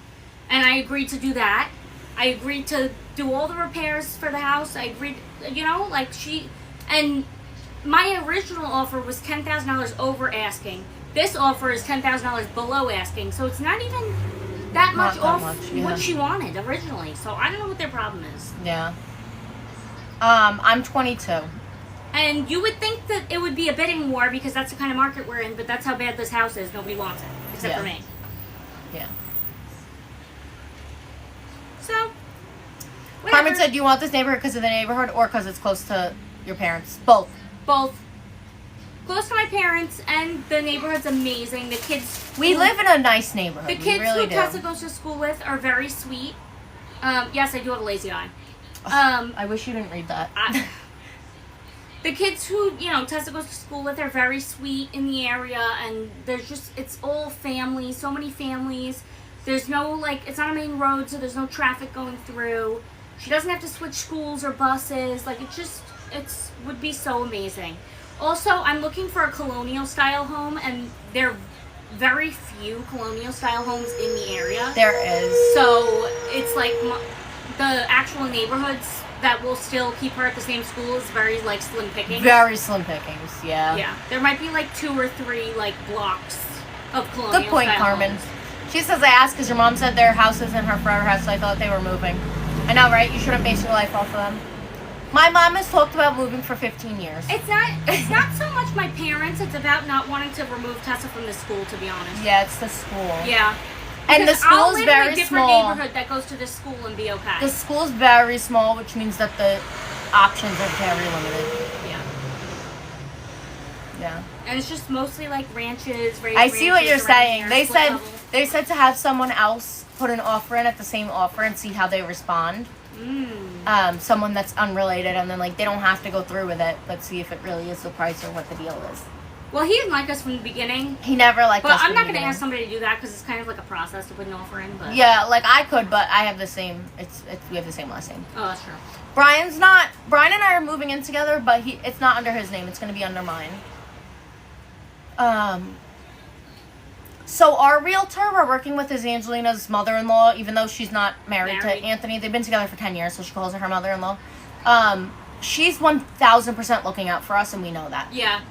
and I agreed to do that. I agreed to do all the repairs for the house. I agreed, and my original offer was $10,000 over asking. This offer is $10,000 below asking, so it's not even that much Not that off much, yeah. what she wanted originally. So I don't know what their problem is. Yeah. I'm 22. And you would think that it would be a bidding war because that's the kind of market we're in, but that's how bad this house is. Nobody wants it. except for me. Yeah. So, whatever. Carmen said, do you want this neighborhood because of the neighborhood or because it's close to your parents? Both. Both. Close to my parents, and the neighborhood's amazing. The kids... We live in a nice neighborhood. The kids we really who do. Tessa goes to school with are very sweet. Yes, I do have a lazy eye. I wish you didn't read that. The kids who, Tessa goes to school with are very sweet in the area, and there's just, it's all families, so many families. There's no, it's not a main road, so there's no traffic going through. She doesn't have to switch schools or buses. It would be so amazing. Also, I'm looking for a colonial style home, and there are very few colonial style homes in the area. There is. So it's like the actual neighborhoods that will still keep her at the same school is very slim pickings. Very slim pickings, yeah. Yeah, there might be 2 or 3 blocks of colonial Good point, style Carmen. homes. She says I asked because your mom said their house is in her forever house, so I thought they were moving. I know, right? You shouldn't base your life off of them. My mom has talked about moving for 15 years. It's not so much my parents. It's about not wanting to remove Tessa from the school, to be honest. Yeah, it's the school. Yeah. And the Because school I'll is live very in a different small. neighborhood that goes to this school and be okay. The school is very small, which means that the options are very limited. Yeah. Yeah. And it's just mostly ranches. I see what you're saying. They They said to have someone else put an offer in at the same offer and see how they respond. Someone that's unrelated, and then they don't have to go through with it, but see if it really is the price or what the deal is. Well, he didn't like us from the beginning. He never liked us. But I'm from not the going to beginning. ask somebody to do that because it's kind of like a process to put an offer in. But Yeah, I could, but I have the same. We have the same last name. Oh, that's true. Brian and I are moving in together, but it's not under his name. It's going to be under mine. So our realtor we're working with is Angelina's mother-in-law, even though she's not married to Anthony. They've been together for 10 years, so she calls her mother-in-law. She's 1,000% looking out for us, and we know that. Yeah.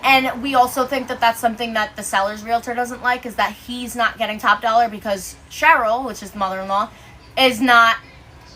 And we also think that that's something that the seller's realtor doesn't like, is that he's not getting top dollar because Cheryl, which is the mother-in-law, is not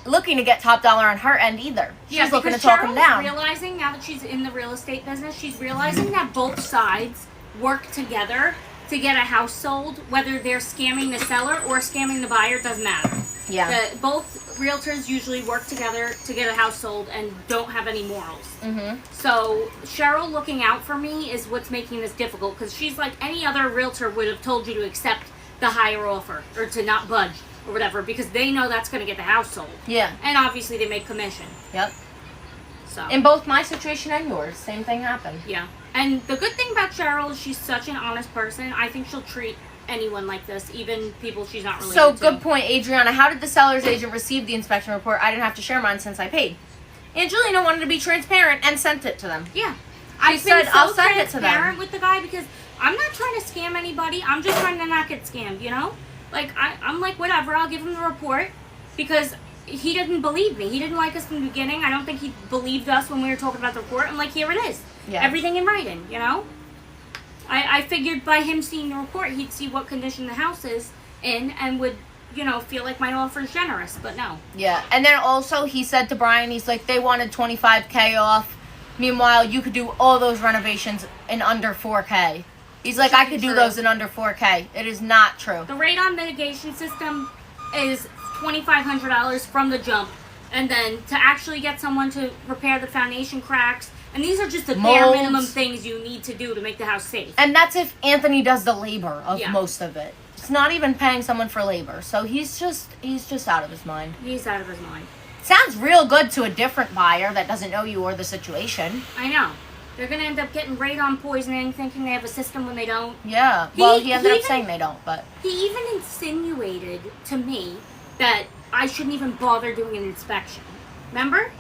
looking to get top dollar on her end either. She's looking to talk him down. Realizing now that she's in the real estate business, she's realizing that both sides work together to get a house sold, whether they're scamming the seller or scamming the buyer, doesn't matter. Yeah. Both realtors usually work together to get a house sold and don't have any morals. Mm-hmm. So Cheryl looking out for me is what's making this difficult, because she's like any other realtor would have told you to accept the higher offer or to not budge or whatever, because they know that's going to get the house sold. Yeah. And obviously they make commission. Yep. So. In both my situation and yours, same thing happened. Yeah. And the good thing about Cheryl is she's such an honest person. I think she'll treat anyone like this, even people she's not related So, to. good point, Adriana. How did the seller's agent receive the inspection report? I didn't have to share mine since I paid. Angelina wanted to be transparent and sent it to them. Yeah. She said, I'll send it to them. transparent with the guy because I'm not trying to scam anybody. I'm just trying to not get scammed, you know? I'm like, whatever, I'll give him the report because he didn't believe me. He didn't like us from the beginning. I don't think he believed us when we were talking about the report. I'm like, here it is. Yes. Everything in writing, you know? I figured by him seeing the report, he'd see what condition the house is in and would, feel like my offer is generous, but no. Yeah, and then also he said to Brian, he's like, they wanted $25K off. Meanwhile, you could do all those renovations in under $4K. He's like, I could do those in under $4K. It is not true. The radon mitigation system is $2,500 from the jump. And then to actually get someone to repair the foundation cracks, and these are just the bare minimum things you need to do to make the house safe. And that's if Anthony does the labor of Yeah. most of it. It's not even paying someone for labor. So he's just out of his mind. He's out of his mind. Sounds real good to a different buyer that doesn't know you or the situation. I know. They're going to end up getting radon poisoning, thinking they have a system when they don't. Yeah. Well, he ended up saying they don't, but... He even insinuated to me that I shouldn't even bother doing an inspection. Remember?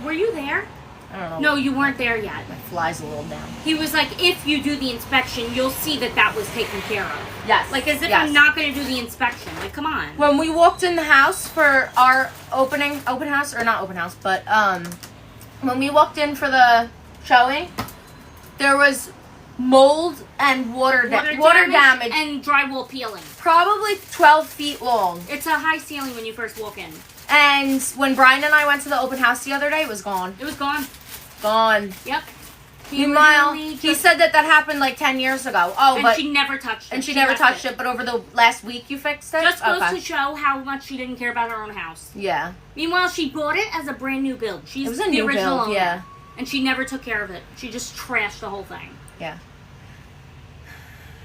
Were you there? I don't know. No, you weren't there yet. My fly's a little down. He was like, if you do the inspection, you'll see that was taken care of. Yes. Like, as if Yes. I'm not going to do the inspection. Like, come on. When we walked in the house for our open house, or not open house, but when we walked in for the showing, there was mold and water damage. And drywall peeling. Probably 12 feet long. It's a high ceiling when you first walk in. And when Brian and I went to the open house the other day, it was gone. It was gone. Gone. Yep. Meanwhile, literally he said that happened like 10 years ago. Oh, and but she never touched it. she never left touched it. But over the last week, you fixed it. Just goes to show how much she didn't care about her own house. Yeah. Meanwhile, she bought it as a brand new build. She's It was a the new original build, owner, yeah. and she never took care of it. She just trashed the whole thing. Yeah.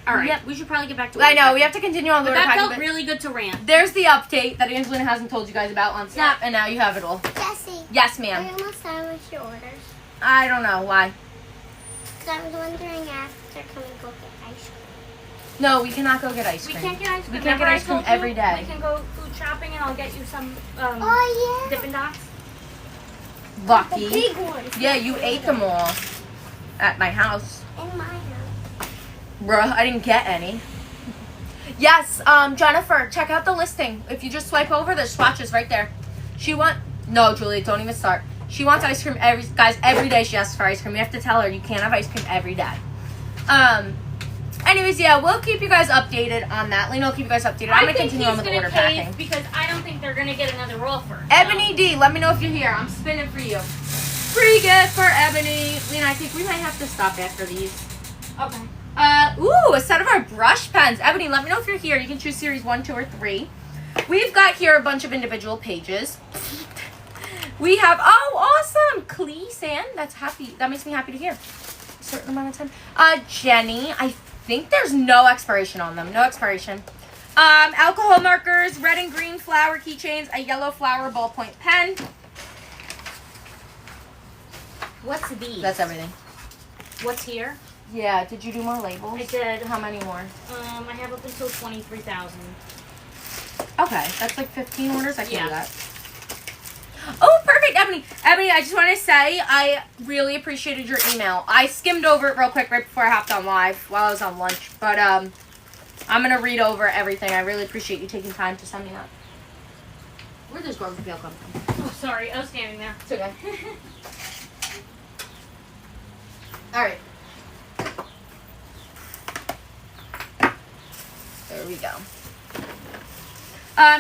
All right, Yep. we should probably get back to. I know we have to continue on. But order that packing, felt really good to rant. There's the update that Angelina hasn't told you guys about on Snap, and now you have it all. Jessie. Yes, Are ma'am. you almost done with your orders? I don't know why. Because I was wondering after coming go get ice cream. No, we cannot go get ice We cream. can't get ice cream. We can't get Remember I ice cream told you every day. We can go food shopping, and I'll get you some Oh, yeah. Dippin' Dots. The Lucky. big ones. Yeah, you ate them all at my house. In my house. Bruh, I didn't get any. Yes, Jennifer, check out the listing. If you just swipe over, there's swatches right there. No, Julie, don't even start. She wants ice cream every day she asks for ice cream. We have to tell her you can't have ice cream every day. Anyways, yeah, we'll keep you guys updated on that. Lena will keep you guys updated. I'm going to continue on with the order packing. Because I don't think they're gonna get another offer. Ebony D, let me know if you're here. I'm spinning for you. Free gift for Ebony. Lena, I think we might have to stop after these. Okay. Ooh, a set of our brush pens. Ebony, let me know if you're here. You can choose series 1, 2, or 3. We've got here a bunch of individual pages. We have, awesome, Clee-san. That makes me happy to hear. A certain amount of time. Jenny, I think there's no expiration on them. No expiration. Alcohol markers, red and green flower keychains, a yellow flower ballpoint pen. What's these? That's everything. What's here? Yeah, did you do more labels? I did. How many more? I have up until 23,000. Okay, that's like 15 orders. I can Yeah. do that. Oh, perfect, Ebony. Ebony, I just want to say I really appreciated your email. I skimmed over it real quick right before I hopped on live while I was on lunch. But I'm going to read over everything. I really appreciate you taking time to send me that. Where does Gordon Peel come from? Oh, sorry. I was standing there. It's okay. All right. There we go.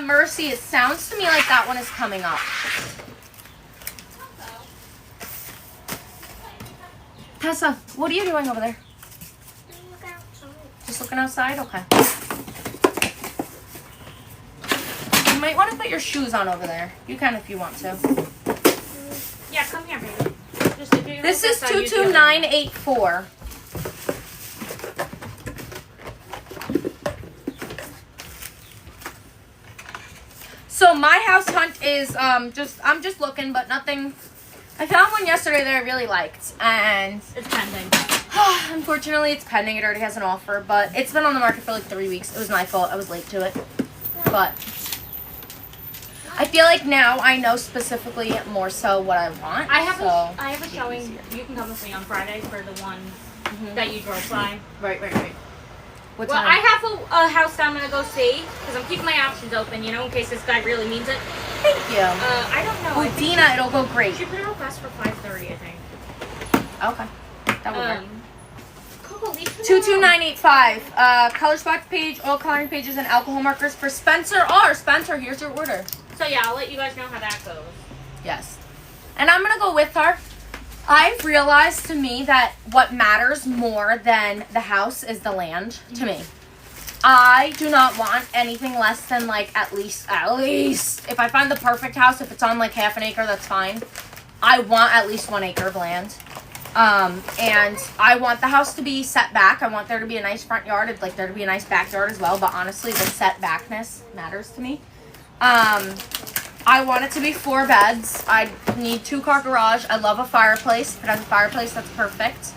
Mercy, it sounds to me like that one is coming up. Tessa, what are you doing over there? Just looking outside? Okay. You might want to put your shoes on over there. You can if you want to. Yeah, come here, baby. Just to do This is I use the other one. 22984. So my house hunt is I'm just looking, but nothing. I found one yesterday that I really liked, and It's pending. unfortunately it's pending. It already has an offer, but it's been on the market for like 3 weeks. It was my fault. I was late to it, but I feel like now I know specifically more so what I want. I have so a it's showing. easier. You can come with me on Friday for the one Mhm. that you drove by. Right. What Well, time? I have a house that I'm gonna go see because I'm keeping my options open, you know, in case this guy really means it. Thank you. I don't know. I With think Dina, it'll go great. she put a request for 5:30, I think. Okay, that will work. Coco, leave me 22985. Color spots page, all coloring pages, and alcohol markers for Spencer R. Spencer, here's your order. alone. So yeah, I'll let you guys know how that goes. Yes. And I'm gonna go with her. I've realized to me that what matters more than the house is the land to me. I do not want anything less than like at least if I find the perfect house, if it's on like half an acre, that's fine. I want at least 1 acre of land. And I want the house to be set back. I want there to be a nice front yard. I'd like there to be a nice backyard as well, but honestly the setbackness matters to me. I want it to be 4 beds. I need 2-car garage. I love a fireplace. If it has a fireplace, that's perfect.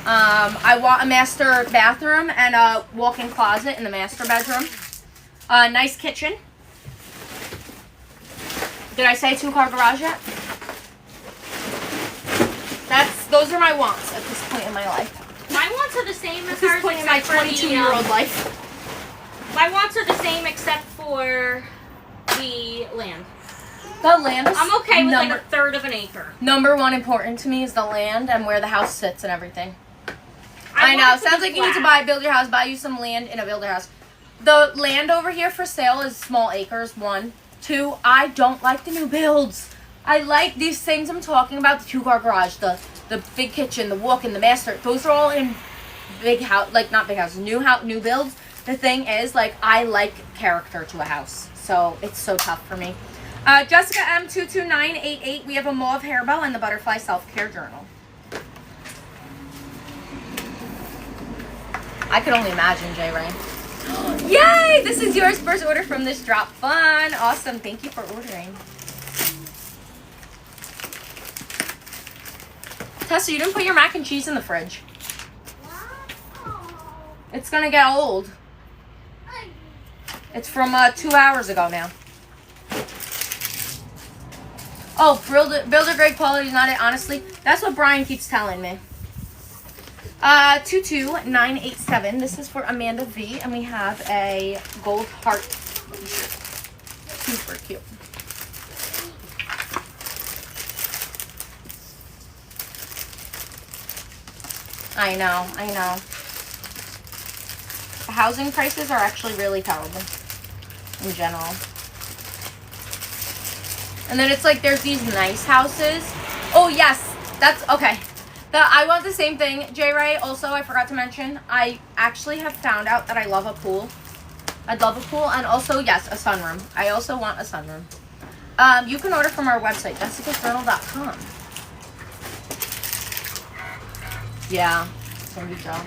I want a master bathroom and a walk-in closet in the master bedroom. A nice kitchen. Did I say 2-car garage yet? Those are my wants at this point in my life. My wants are the same as At this hers, point in my except for the, 22-year-old life. My wants are the same except for the land. The land is I'm okay with like a third of an acre. Number 1 important to me is the land and where the house sits and everything. I want know. it to Sounds be like you need to flat. buy you some land in a builder house. The land over here for sale is small acres, 1. 2, I don't like the new builds. I like these things I'm talking about. The 2-car garage, the big kitchen, the walk-in, the master. Those are all in big house, like not big houses, new builds. The thing is, like, I like character to a house, so it's so tough for me. Jessica M22988, we have a mauve hairbow and the butterfly self-care journal. I could only imagine, J. Ray. Yay! This is yours. First order from this drop. Fun. Awesome. Thank you for ordering. Tessa, you didn't put your mac and cheese in the fridge. It's going to get old. It's from 2 hours ago now. Oh, builder grade quality is not it. Honestly, that's what Brian keeps telling me. 22987. This is for Amanda V, and we have a gold heart t-shirt. Super cute. I know. The housing prices are actually really terrible in general. And then it's like there's these nice houses. Oh yes, that's okay. I want the same thing, J. Ray. Also, I forgot to mention, I actually have found out that I love a pool. I'd love a pool, and also, yes, a sunroom. I also want a sunroom. You can order from our website, jessicasjournal.com. Yeah, Cindy Joe.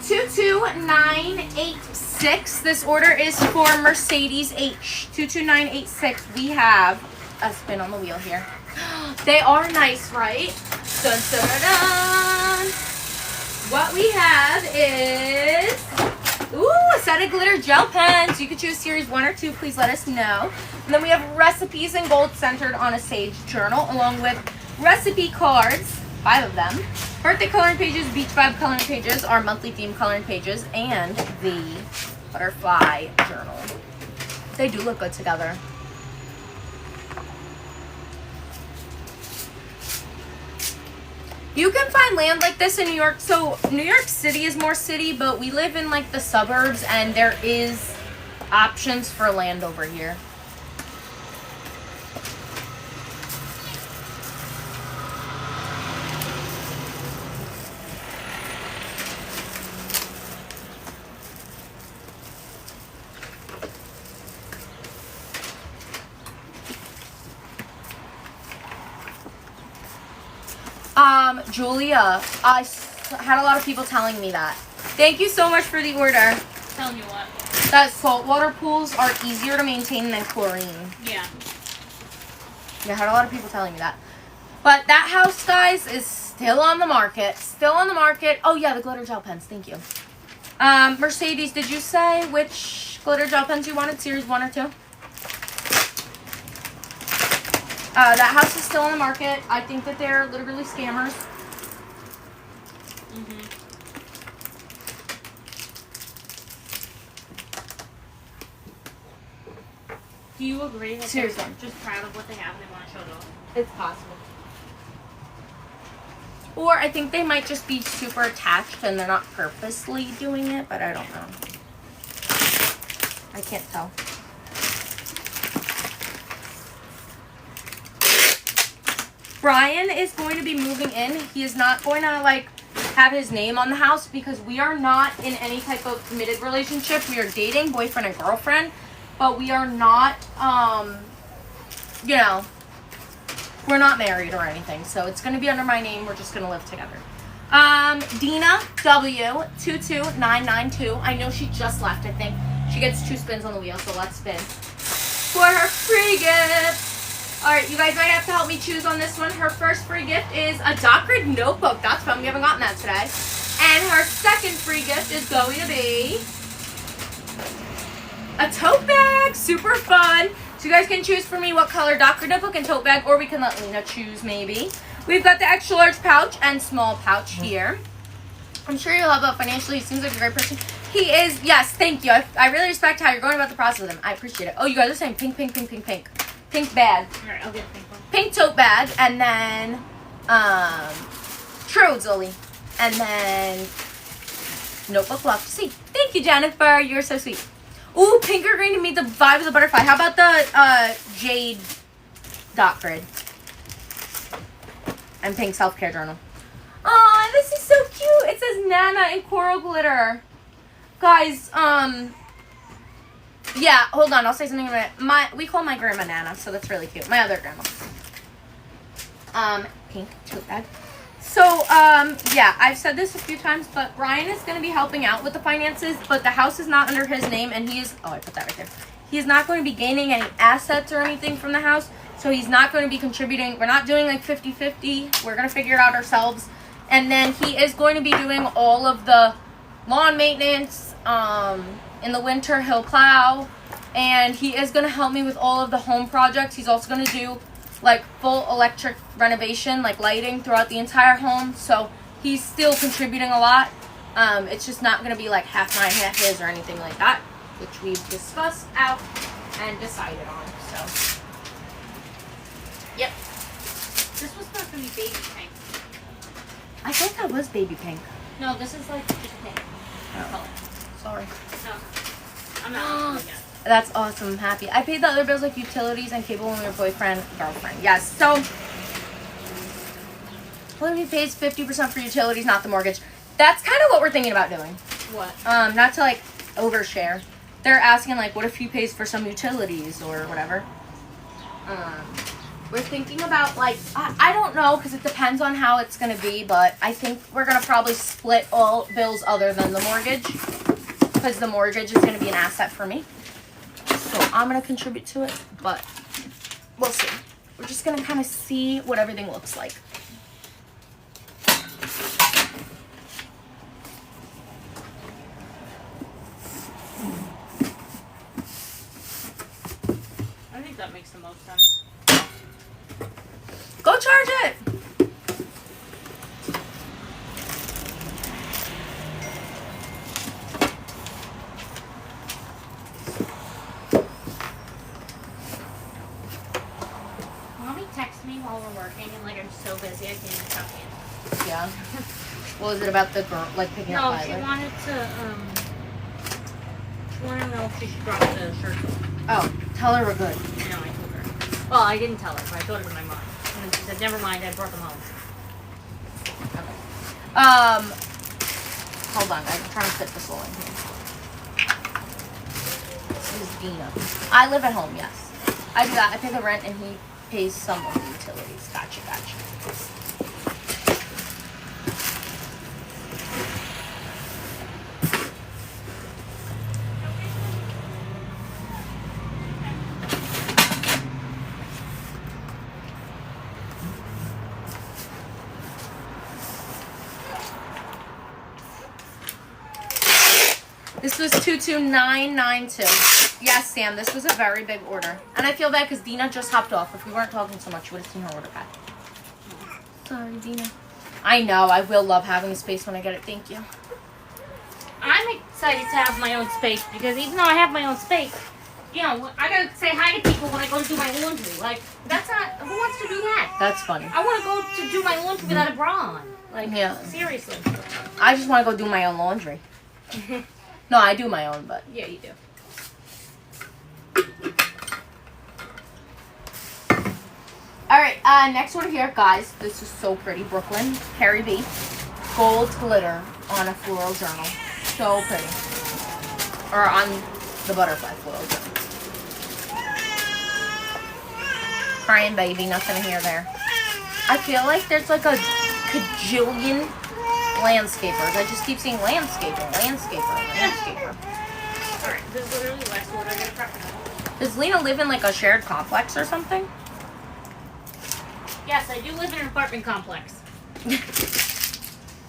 22986. This order is for Mercedes H. 22986. We have a spin on the wheel here. They are nice, right? Dun, dun, dun, dun. What we have is, a set of glitter gel pens. You could choose series 1 or 2. Please let us know. And then we have recipes in gold centered on a sage journal, along with recipe cards, 5 of them, birthday coloring pages, beach vibe coloring pages, our monthly theme coloring pages, and the butterfly journal. They do look good together. You can find land like this in New York. So New York City is more city, but we live in like the suburbs, and there is options for land over here. Julia, I had a lot of people telling me that. Thank you so much for the order. Telling you what? That saltwater pools are easier to maintain than chlorine. Yeah. Yeah, I had a lot of people telling me that. But that house, guys, is still on the market. Still on the market. Oh, yeah, the glitter gel pens. Thank you. Mercedes, did you say which glitter gel pens you wanted? Series 1 or 2? That house is still on the market. I think that they're literally scammers. Mm-hmm. Do you agree that Seriously, they're just proud of what they have and they want to show it off? It's possible. Or I think they might just be super attached and they're not purposely doing it, but I don't know. I can't tell. Brian is going to be moving in. He is not going to like have his name on the house because we are not in any type of committed relationship. We are dating, boyfriend and girlfriend, but we are not, we're not married or anything. So it's going to be under my name. We're just going to live together. Dina W22992. I know she just left, I think. She gets 2 spins on the wheel, so let's spin. For her free gift. Alright, you guys might have to help me choose on this one. Her first free gift is a dot grid notebook. That's fun. We haven't gotten that today. And her second free gift is going to be a tote bag. Super fun. So you guys can choose for me what color dot grid notebook and tote bag, or we can let Lena choose maybe. We've got the extra large pouch and small pouch here. I'm sure you'll help out financially. He seems like a great person. He is. Yes, thank you. I really respect how you're going about the process with him. I appreciate it. Oh, you guys are saying pink, pink, pink, pink, pink. Pink bag. Alright, I'll get a pink one. Pink tote bag, and then true, Zoli. And then notebook left to see. Thank you, Jennifer. You're so sweet. Ooh, pink or green to meet the vibe of the butterfly. How about the jade dot grid. And pink self-care journal. Oh, this is so cute. It says Nana in coral glitter. Guys, yeah, hold on. I'll say something in a minute. We call my grandma Nana, so that's really cute. My other grandma. Pink tote bag. So, yeah, I've said this a few times, but Brian is going to be helping out with the finances, but the house is not under his name, and he is, oh, I put that right there. He is not going to be gaining any assets or anything from the house, so he's not going to be contributing. We're not doing like 50-50. We're going to figure it out ourselves. And then he is going to be doing all of the lawn maintenance. In the winter, he'll plow, and he is going to help me with all of the home projects. He's also going to do like full electric renovation, like lighting throughout the entire home. So he's still contributing a lot. It's just not going to be like half mine, half his or anything like that, which we've discussed out and decided on. So, yep. This was supposed to be baby pink. I thought that was baby pink. No, this is like just pink. Oh, sorry. No, I'm not looking at it. That's awesome. I'm happy. I paid the other bills like utilities and cable when we were boyfriend, girlfriend. Yes. So, what if he pays 50% for utilities, not the mortgage? That's kind of what we're thinking about doing. What? Not to like overshare. They're asking like, what if he pays for some utilities or whatever? We're thinking about like, I don't know because it depends on how it's going to be, but I think we're going to probably split all bills other than the mortgage because the mortgage is going to be an asset for me. So I'm going to contribute to it, but we'll see. We're just going to kind of see what everything looks like. I think that makes the most sense. Go charge it! Mommy texts me while we're working and like I'm so busy I can't even talk to you. Yeah. What was it about the girl, like picking No, up she Violet? wanted to know if she should drop the shirt. Oh, tell her we're good. I know, I told her. Well, I didn't tell her, but I told her in my mind. And then she said, never mind, I brought them home. Hold on, I'm trying to fit this all in here. This is Dina. I live at home, yes. I do that. I pay the rent and he pays some of the utilities. Gotcha. This was 22992. Yes, Sam, this was a very big order. And I feel bad because Dina just hopped off. If we weren't talking so much, you would have seen her order pad. Sorry, Dina. I know. I will love having a space when I get it. Thank you. I'm excited to have my own space because even though I have my own space, you know, I gotta say hi to people when I go to do my laundry. Like, that's not, who wants to do that? That's funny. I want to go to do my laundry without a bra on. Like, Yeah. seriously. I just want to go do my own laundry. No, I do my own, but. Yeah, you do. Alright, next order here, guys. This is so pretty. Brooklyn, Carrie B. Gold glitter on a floral journal. So pretty. Or on the butterfly floral journal. Crying baby, nothing here there. I feel like there's like a cajillion landscapers. I just keep seeing landscaper. Alright, this is literally the last order I gotta prep. Does Lena live in like a shared complex or something? Yes, I do live in an apartment complex.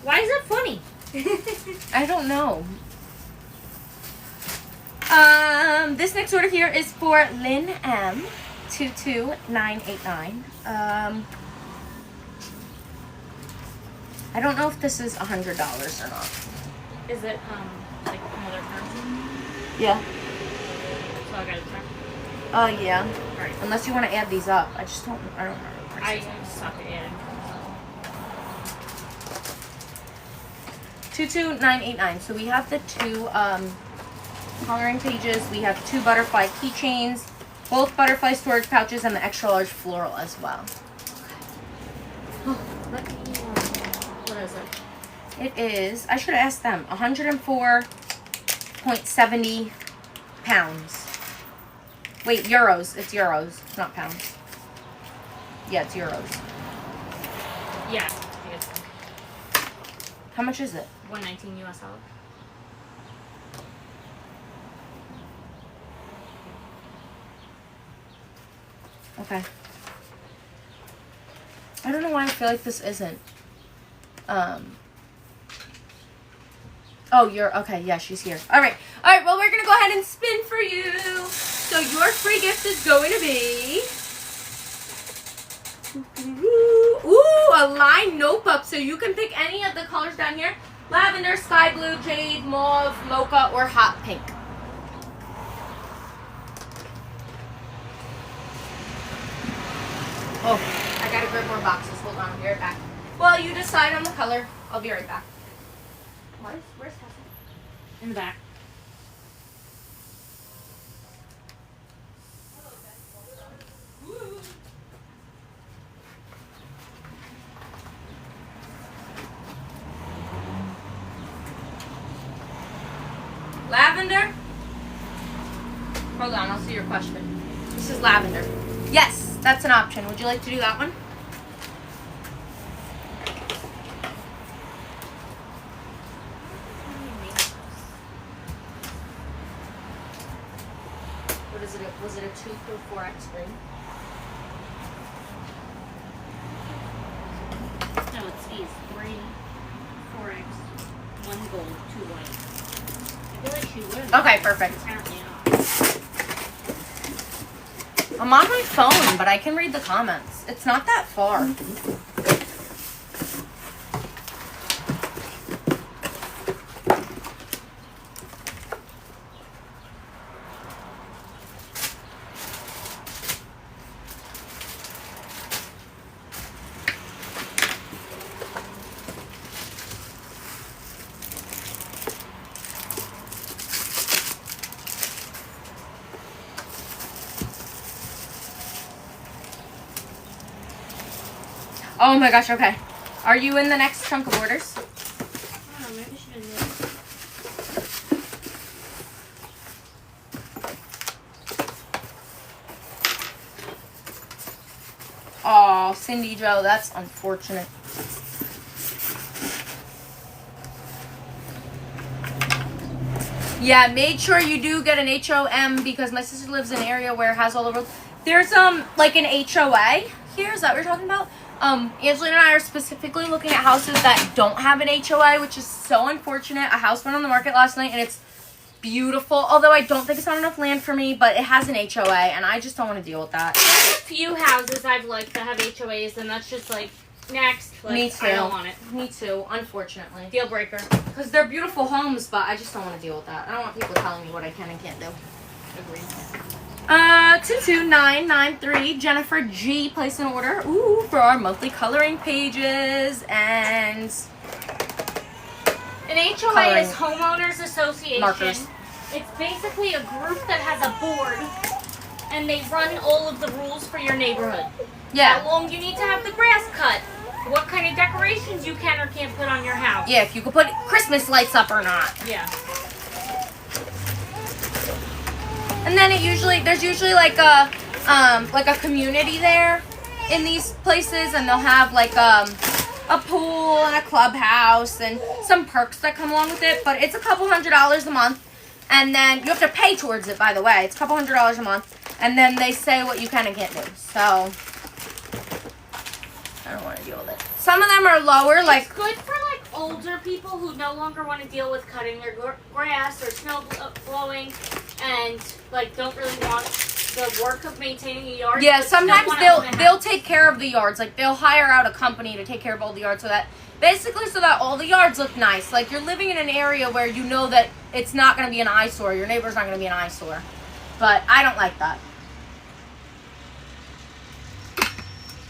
Why is that funny? I don't know. This next order here is for Lynn M. 22989. I don't know if this is $100 or not. Is it, like another person? Yeah. So I gotta check. Yeah. Alright. Unless you want to add these up. I don't remember. the I prices. suck at adding. 22989. So we have the two coloring pages. We have two butterfly keychains. Both butterfly storage pouches and the extra large floral as well. Oh, let me, what is it? It is, I should have asked them, 104.70 pounds. Wait, euros. It's euros, not pounds. Yeah, it's euros. Yeah. I think it's How much is it? 119 US dollars. Okay. I don't know why I feel like this isn't. Oh, you're okay. Yeah, she's here. All right. Well, we're gonna go ahead and spin for you. So your free gift is going to be a line notebook. So you can pick any of the colors down here: lavender, sky blue, jade, mauve, mocha, or hot pink. Oh, I gotta grab more boxes. Hold on, I'll be right back. Well, you decide on the color. I'll be right back. Where's Tessa? In the back. Lavender? Hold on, I'll see your question. This is lavender. Yes, that's an option. Would you like to do that one? What is it? Was it a 2 through 4X screen? No, it's these. 3, 4X, 1 gold, 2 white. I feel like she would. Okay, perfect. Apparently not. I'm on my phone, but I can read the comments. It's not that far. Oh my gosh, okay. Are you in the next chunk of orders? Oh, maybe she didn't do it. Oh, Cindy Joe, that's unfortunate. Yeah, make sure you do get an HOM because my sister lives in an area where it has all over. There's like an HOA here. Is that what you're talking about? Angelina and I are specifically looking at houses that don't have an HOA, which is so unfortunate. A house went on the market last night and it's beautiful. Although I don't think it's not enough land for me, but it has an HOA and I just don't want to deal with that. There's a few houses I've liked that have HOAs, and that's just like next. Like, Me too. I don't want it. Me too, unfortunately. Deal breaker. Because they're beautiful homes, but I just don't want to deal with that. I don't want people telling me what I can and can't do. Agreed. 22993, Jennifer G placed an order. Ooh, for our monthly coloring pages and An HOA Coloring is Homeowners Association. markers. It's basically a group that has a board, and they run all of the rules for your neighborhood. How Yeah. long you need to have the grass cut, what kind of decorations you can or can't put on your house. Yeah, if you could put Christmas lights up or not. Yeah. And then there's usually like a community there in these places, and they'll have like a pool and a clubhouse and some perks that come along with it. But it's a couple $100s a month, and then you have to pay towards it. By the way, it's a couple $100s a month, and then they say what you can and can't do. So I don't want to deal with it. Some of them are lower, like It's good for like older people who no longer want to deal with cutting their grass or snow blowing, and like don't really want the work of maintaining a yard. yeah. but still Sometimes wanna own a they'll house. take care of the yards. Like they'll hire out a company to take care of all the yards, so that all the yards look nice. Like you're living in an area where you know that it's not going to be an eyesore. Your neighbor's not going to be an eyesore. But I don't like that.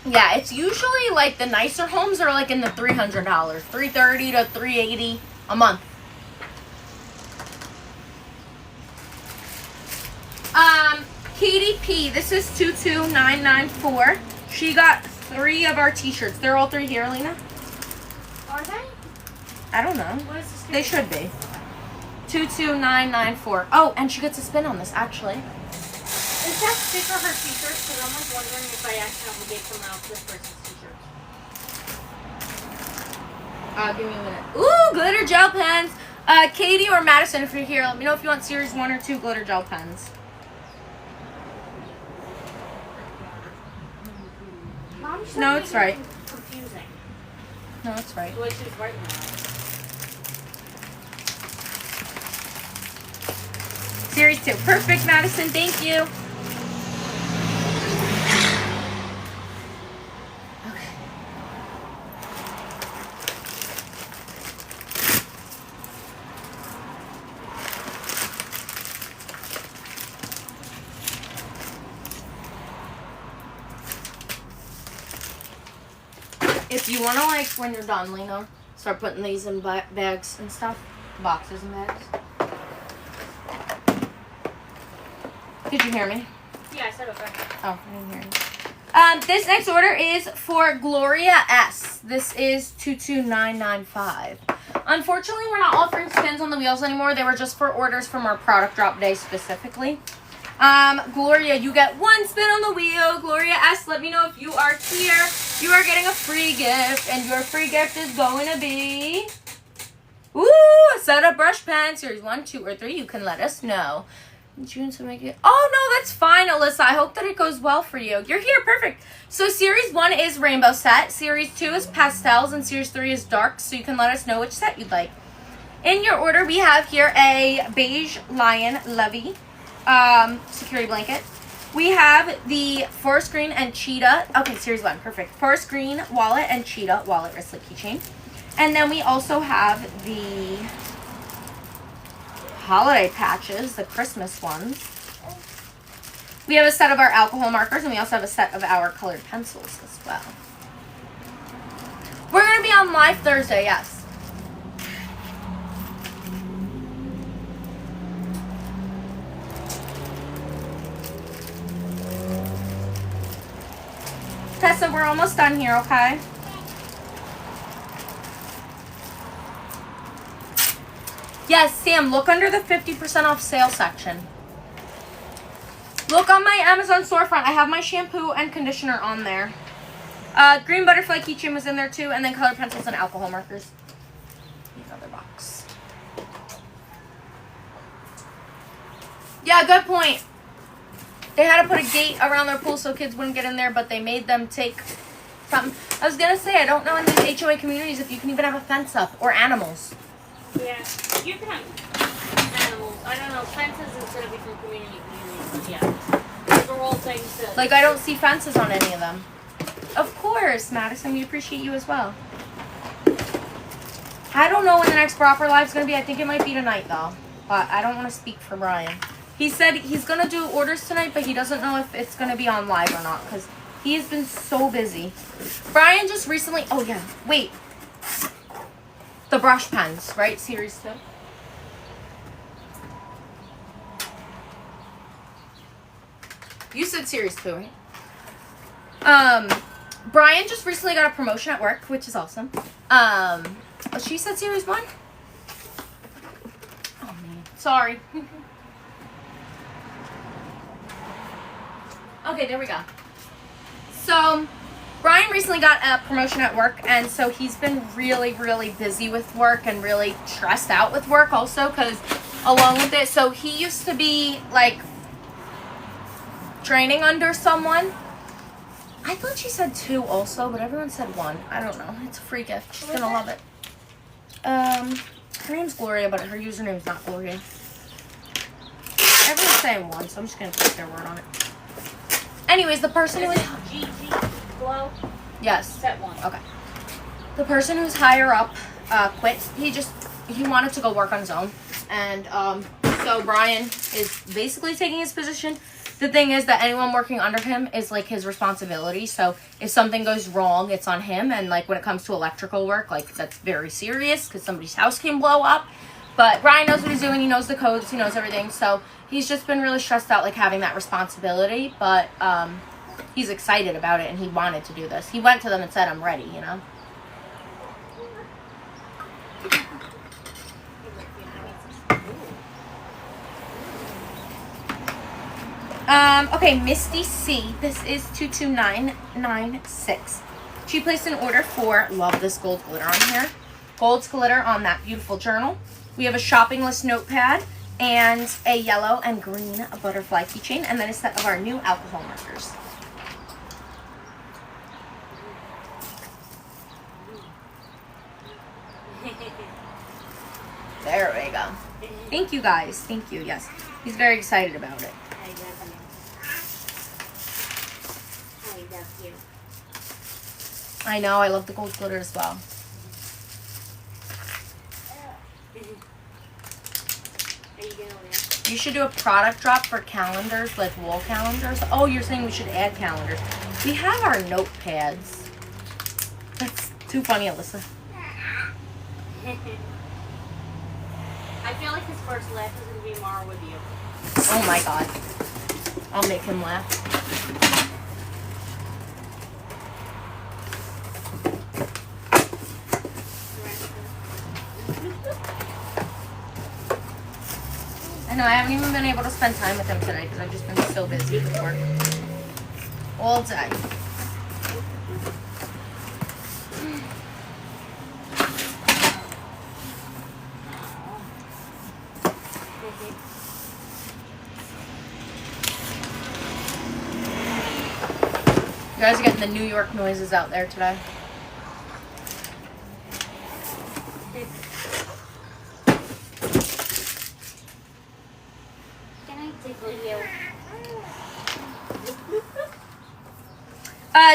Yeah, it's usually like the nicer homes are like in the $300, $330 to $380 a month. Katie P, this is 22994. She got 3 of our t-shirts. They're all 3 here, Lena? Are they? I don't know. What is this? They should be. 22994. Oh, and she gets a spin on this, actually. Is that sticker her t-shirts? Because I'm like wondering if I accidentally gave someone else this person's t-shirts. Give me a minute. Ooh, glitter gel pens. Katie or Madison, if you're here, let me know if you want series 1 or 2 glitter gel pens. Mom, she's No, not it's making right. it confusing. No, it's right. The way she's writing now. Series 2. Perfect, Madison. Thank you. Okay. If you want to, like, when you're done, Lena, start putting these in bags and stuff. Boxes and bags. Did you hear me? Yeah, I said okay. Oh, I didn't hear you. This next order is for Gloria S. This is 22995. Unfortunately, we're not offering spins on the wheels anymore. They were just for orders from our product drop day specifically. Gloria, you get 1 spin on the wheel. Gloria S, let me know if you are here. You are getting a free gift, and your free gift is going to be... Ooh, a set of brush pens. Series 1, 2, or 3. You can let us know. June to make it. Oh no, that's fine, Alyssa. I hope that it goes well for you. You're here, perfect. So series 1 is rainbow set, series 2 is pastels, and series 3 is dark. So you can let us know which set you'd like. In your order, we have here a beige lion levy security blanket. We have the forest green and cheetah. Okay, series 1, perfect. Forest green wallet and cheetah wallet wristlet keychain. And then we also have the holiday patches, the Christmas ones. We have a set of our alcohol markers, and we also have a set of our colored pencils as well. We're going to be on live Thursday, yes. Tessa, we're almost done here, okay? Yes, Sam, look under the 50% off sale section. Look on my Amazon storefront. I have my shampoo and conditioner on there. Green butterfly keychain was in there too, and then colored pencils and alcohol markers. Another box. Yeah, good point. They had to put a gate around their pool so kids wouldn't get in there, but they made them take something. I was going to say, I don't know in these HOA communities if you can even have a fence up or animals. Yeah, you can have animals. I don't know, fences instead of between communities. Yeah, those are all things that... Like, I don't see fences on any of them. Of course, Madison, we appreciate you as well. I don't know when the next Proper Live's going to be. I think it might be tonight, though. But I don't want to speak for Brian. He said he's going to do orders tonight, but he doesn't know if it's going to be on live or not, because he has been so busy. Brian just recently... Oh, yeah. Wait. The brush pens, right? Series 2. You said series 2, right? Brian just recently got a promotion at work, which is awesome. She said series 1? Oh, man. Sorry. Okay, there we go. So... Brian recently got a promotion at work, and so he's been really, really busy with work and really stressed out with work also, because along with it, so he used to be, like, training under someone. I thought she said 2 also, but everyone said 1. I don't know. It's a free gift. She's going to love it. Her name's Gloria, but her username's not Gloria. Everyone's saying 1, so I'm just going to take their word on it. Anyways, the person who was... Glow? Yes. Set 1. Okay. The person who's higher up quit. He wanted to go work on his own. And so Brian is basically taking his position. The thing is that anyone working under him is like his responsibility. So if something goes wrong, it's on him. And like when it comes to electrical work, like that's very serious because somebody's house can blow up. But Brian knows what he's doing. He knows the codes. He knows everything. So He's just been really stressed out, like, having that responsibility, but he's excited about it, and he wanted to do this. He went to them and said, I'm ready, you know? Okay, Misty C. This is 22996. She placed an order for, love this gold glitter on here, gold glitter on that beautiful journal. We have a shopping list notepad and a yellow and green butterfly keychain, and then a set of our new alcohol markers. There we go. Thank you guys. Thank you. Yes. He's very excited about it. I know. I love the gold glitter as well. You should do a product drop for calendars, like wall calendars. Oh, you're saying we should add calendars. We have our notepads. That's too funny, Alyssa. I feel like his first laugh is going to be more with you. Oh my god. I'll make him laugh. I know, I haven't even been able to spend time with him today because I've just been so busy with work. All day. You guys are getting the New York noises out there today. Can I tickle you?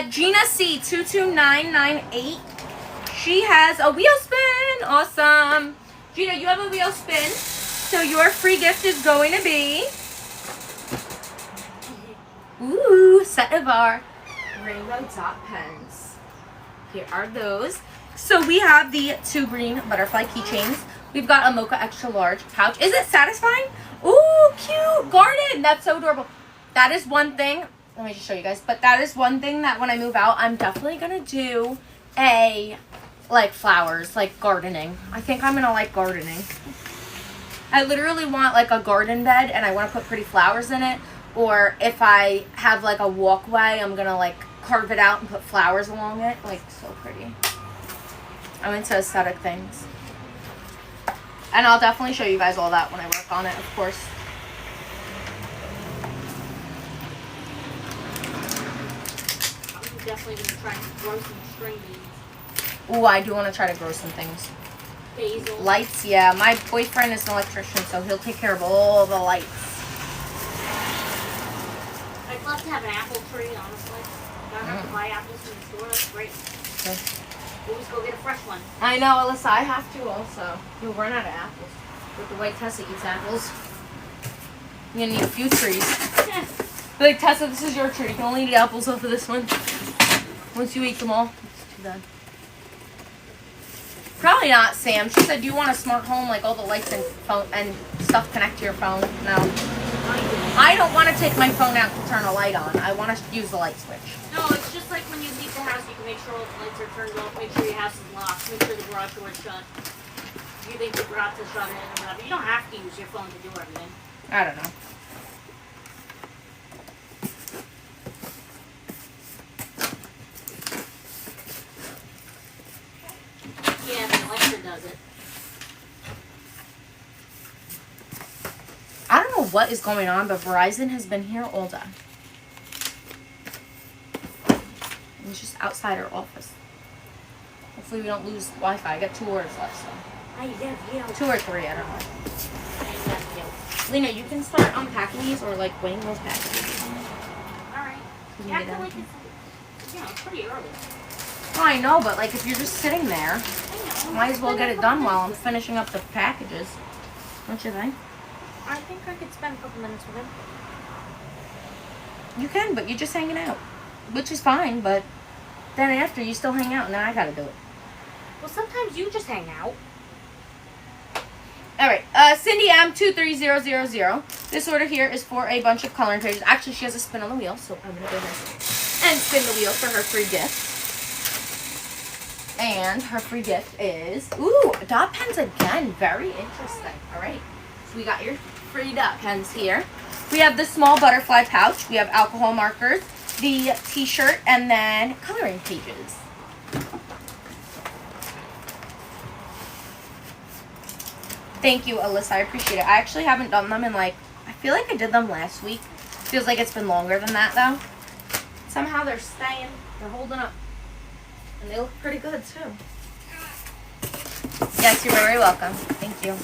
Gina C 22998. She has a wheel spin. Awesome. Gina, you have a wheel spin. So your free gift is going to be set of our rainbow dot pens. Here are those. So we have the 2 green butterfly keychains. We've got a mocha extra large pouch. Is it satisfying? Ooh, cute. Garden. That's so adorable. That is one thing. Let me just show you guys. But that is one thing that when I move out, I'm definitely going to do like flowers, like gardening. I think I'm going to like gardening. I literally want like a garden bed and I want to put pretty flowers in it. Or if I have like a walkway, I'm going to like carve it out and put flowers along it. Like, so pretty. I'm into aesthetic things. And I'll definitely show you guys all that when I work on it, of course. I'm definitely going to try and grow some string beans. Ooh, I do want to try to grow some things. Basil. Lights, yeah. My boyfriend is an electrician, so he'll take care of all the lights. I'd love to have an apple tree, honestly. Don't have to buy apples from the store. That's great. Okay. Always go get a fresh one. I know, Alyssa, I have to also. You'll run out of apples. With the way Tessa eats apples. You're gonna need a few trees. Be like, Tessa, this is your tree. You can only eat apples off of this one. Once you eat them all, it's too bad. Probably not, Sam. She said, do you want a smart home, like all the lights and phone and stuff connect to your phone? No. I don't want to take my phone out to turn a light on. I want to use the light switch. No, it's just like when you leave the house, you can make sure all the lights are turned off, make sure your house is locked, make sure the garage door is shut. If you think the garage is shut in or whatever, you don't have to use your phone to do everything. I don't know. Yeah, but Alexa does it. I don't know what is going on, but Verizon has been here all day. It's just outside our office. Hopefully we don't lose Wi-Fi. I got 2 orders left, so. I love you. 2 or 3, I don't know. I love you. Lena, you can start unpacking these or like weighing those packages. Alright. You Yeah, I can get feel that. like it's, it's pretty early. Oh, I know, but like if you're just sitting there, I know. might as well get it done while I'm finishing up the packages. Don't you think? I think I could spend a couple minutes with him. You can, but you're just hanging out. Which is fine, but then after you still hang out and then I gotta do it. Well, sometimes you just hang out. Alright, Cindy M23000. This order here is for a bunch of coloring pages. Actually, she has a spin on the wheel, so I'm going to go ahead and spin the wheel for her free gift. And her free gift is, ooh, dot pens again. Very interesting. All right. So we got your free dot pens here. We have the small butterfly pouch. We have alcohol markers, the t-shirt, and then coloring pages. Thank you, Alyssa. I appreciate it. I actually haven't done them in I feel like I did them last week. Feels like it's been longer than that, though. Somehow they're staying. They're holding up. And they look pretty good, too. Yes, you're very welcome. Thank you.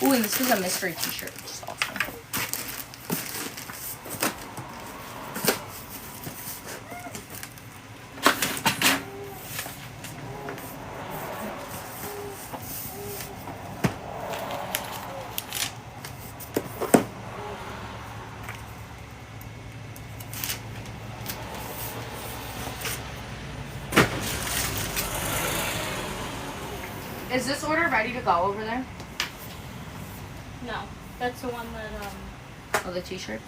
Ooh, and this is a mystery t-shirt, which is awesome. Is this order ready to go over there? No, that's the one that, Oh, the t-shirts?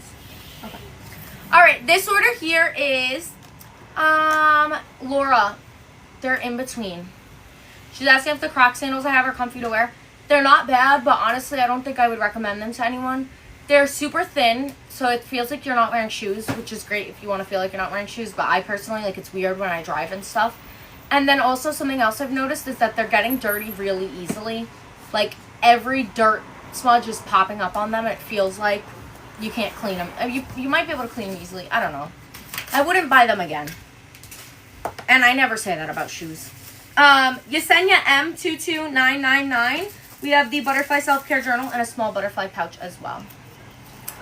Okay. Alright, this order here is, Laura. They're in between. She's asking if the Croc sandals I have are comfy to wear. They're not bad, but honestly, I don't think I would recommend them to anyone. They're super thin, so it feels like you're not wearing shoes, which is great if you want to feel like you're not wearing shoes, but I personally, it's weird when I drive and stuff. And then also something else I've noticed is that they're getting dirty really easily. Every dirt smudge is popping up on them, and it feels like you can't clean them. You might be able to clean them easily. I don't know. I wouldn't buy them again. And I never say that about shoes. Yesenia M22999. We have the Butterfly Self-Care Journal and a small butterfly pouch as well.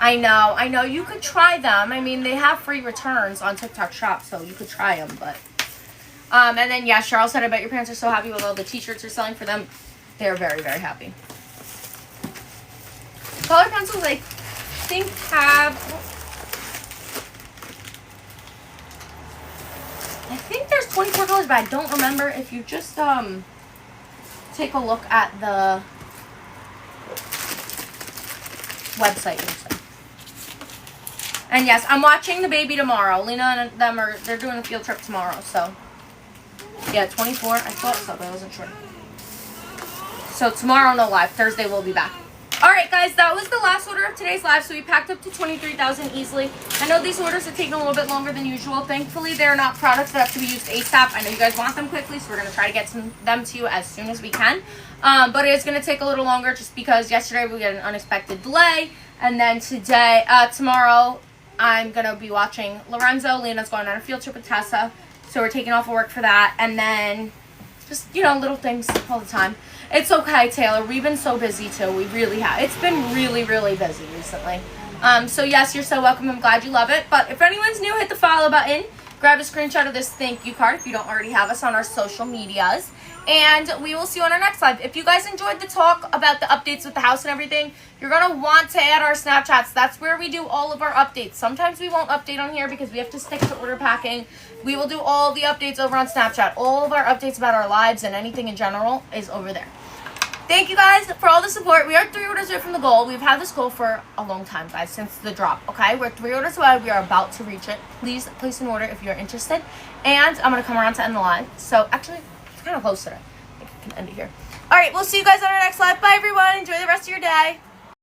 I know. You could try them. I mean, they have free returns on TikTok Shop, so you could try them, but... and then, yeah, Cheryl said, I bet your parents are so happy with all the t-shirts you're selling for them. They're very, very happy. Color pencils, I think, I think there's 24 colors, but I don't remember. If you just, take a look at the website. And yes, I'm watching the baby tomorrow. Lena and them they're doing a field trip tomorrow, so. Yeah, 24. I thought so, but I wasn't sure. So tomorrow, no live. Thursday, we'll be back. Alright, guys, that was the last order of today's live. So we packed up to 23,000 easily. I know these orders are taking a little bit longer than usual. Thankfully, they're not products that have to be used ASAP. I know you guys want them quickly, so we're going to try to get them to you as soon as we can. But it is going to take a little longer just because yesterday we had an unexpected delay. And then tomorrow, I'm going to be watching Lorenzo. Lena's going on a field trip with Tessa. So we're taking off of work for that. And then just, little things all the time. It's okay, Taylor. We've been so busy, too. We really have. It's been really, really busy recently. So, yes, you're so welcome. I'm glad you love it. But if anyone's new, hit the follow button. Grab a screenshot of this thank you card if you don't already have us on our social medias. And we will see you on our next live. If you guys enjoyed the talk about the updates with the house and everything, you're going to want to add our Snapchats. That's where we do all of our updates. Sometimes we won't update on here because we have to stick to order packing. We will do all the updates over on Snapchat. All of our updates about our lives and anything in general is over there. Thank you guys for all the support. We are 3 orders away from the goal. We've had this goal for a long time, guys, since the drop, okay? We're 3 orders away. We are about to reach it. Please place an order if you're interested. And I'm going to come around to end the live. So, actually, it's kind of close today. I think I can end it here. All right, we'll see you guys on our next live. Bye, everyone. Enjoy the rest of your day.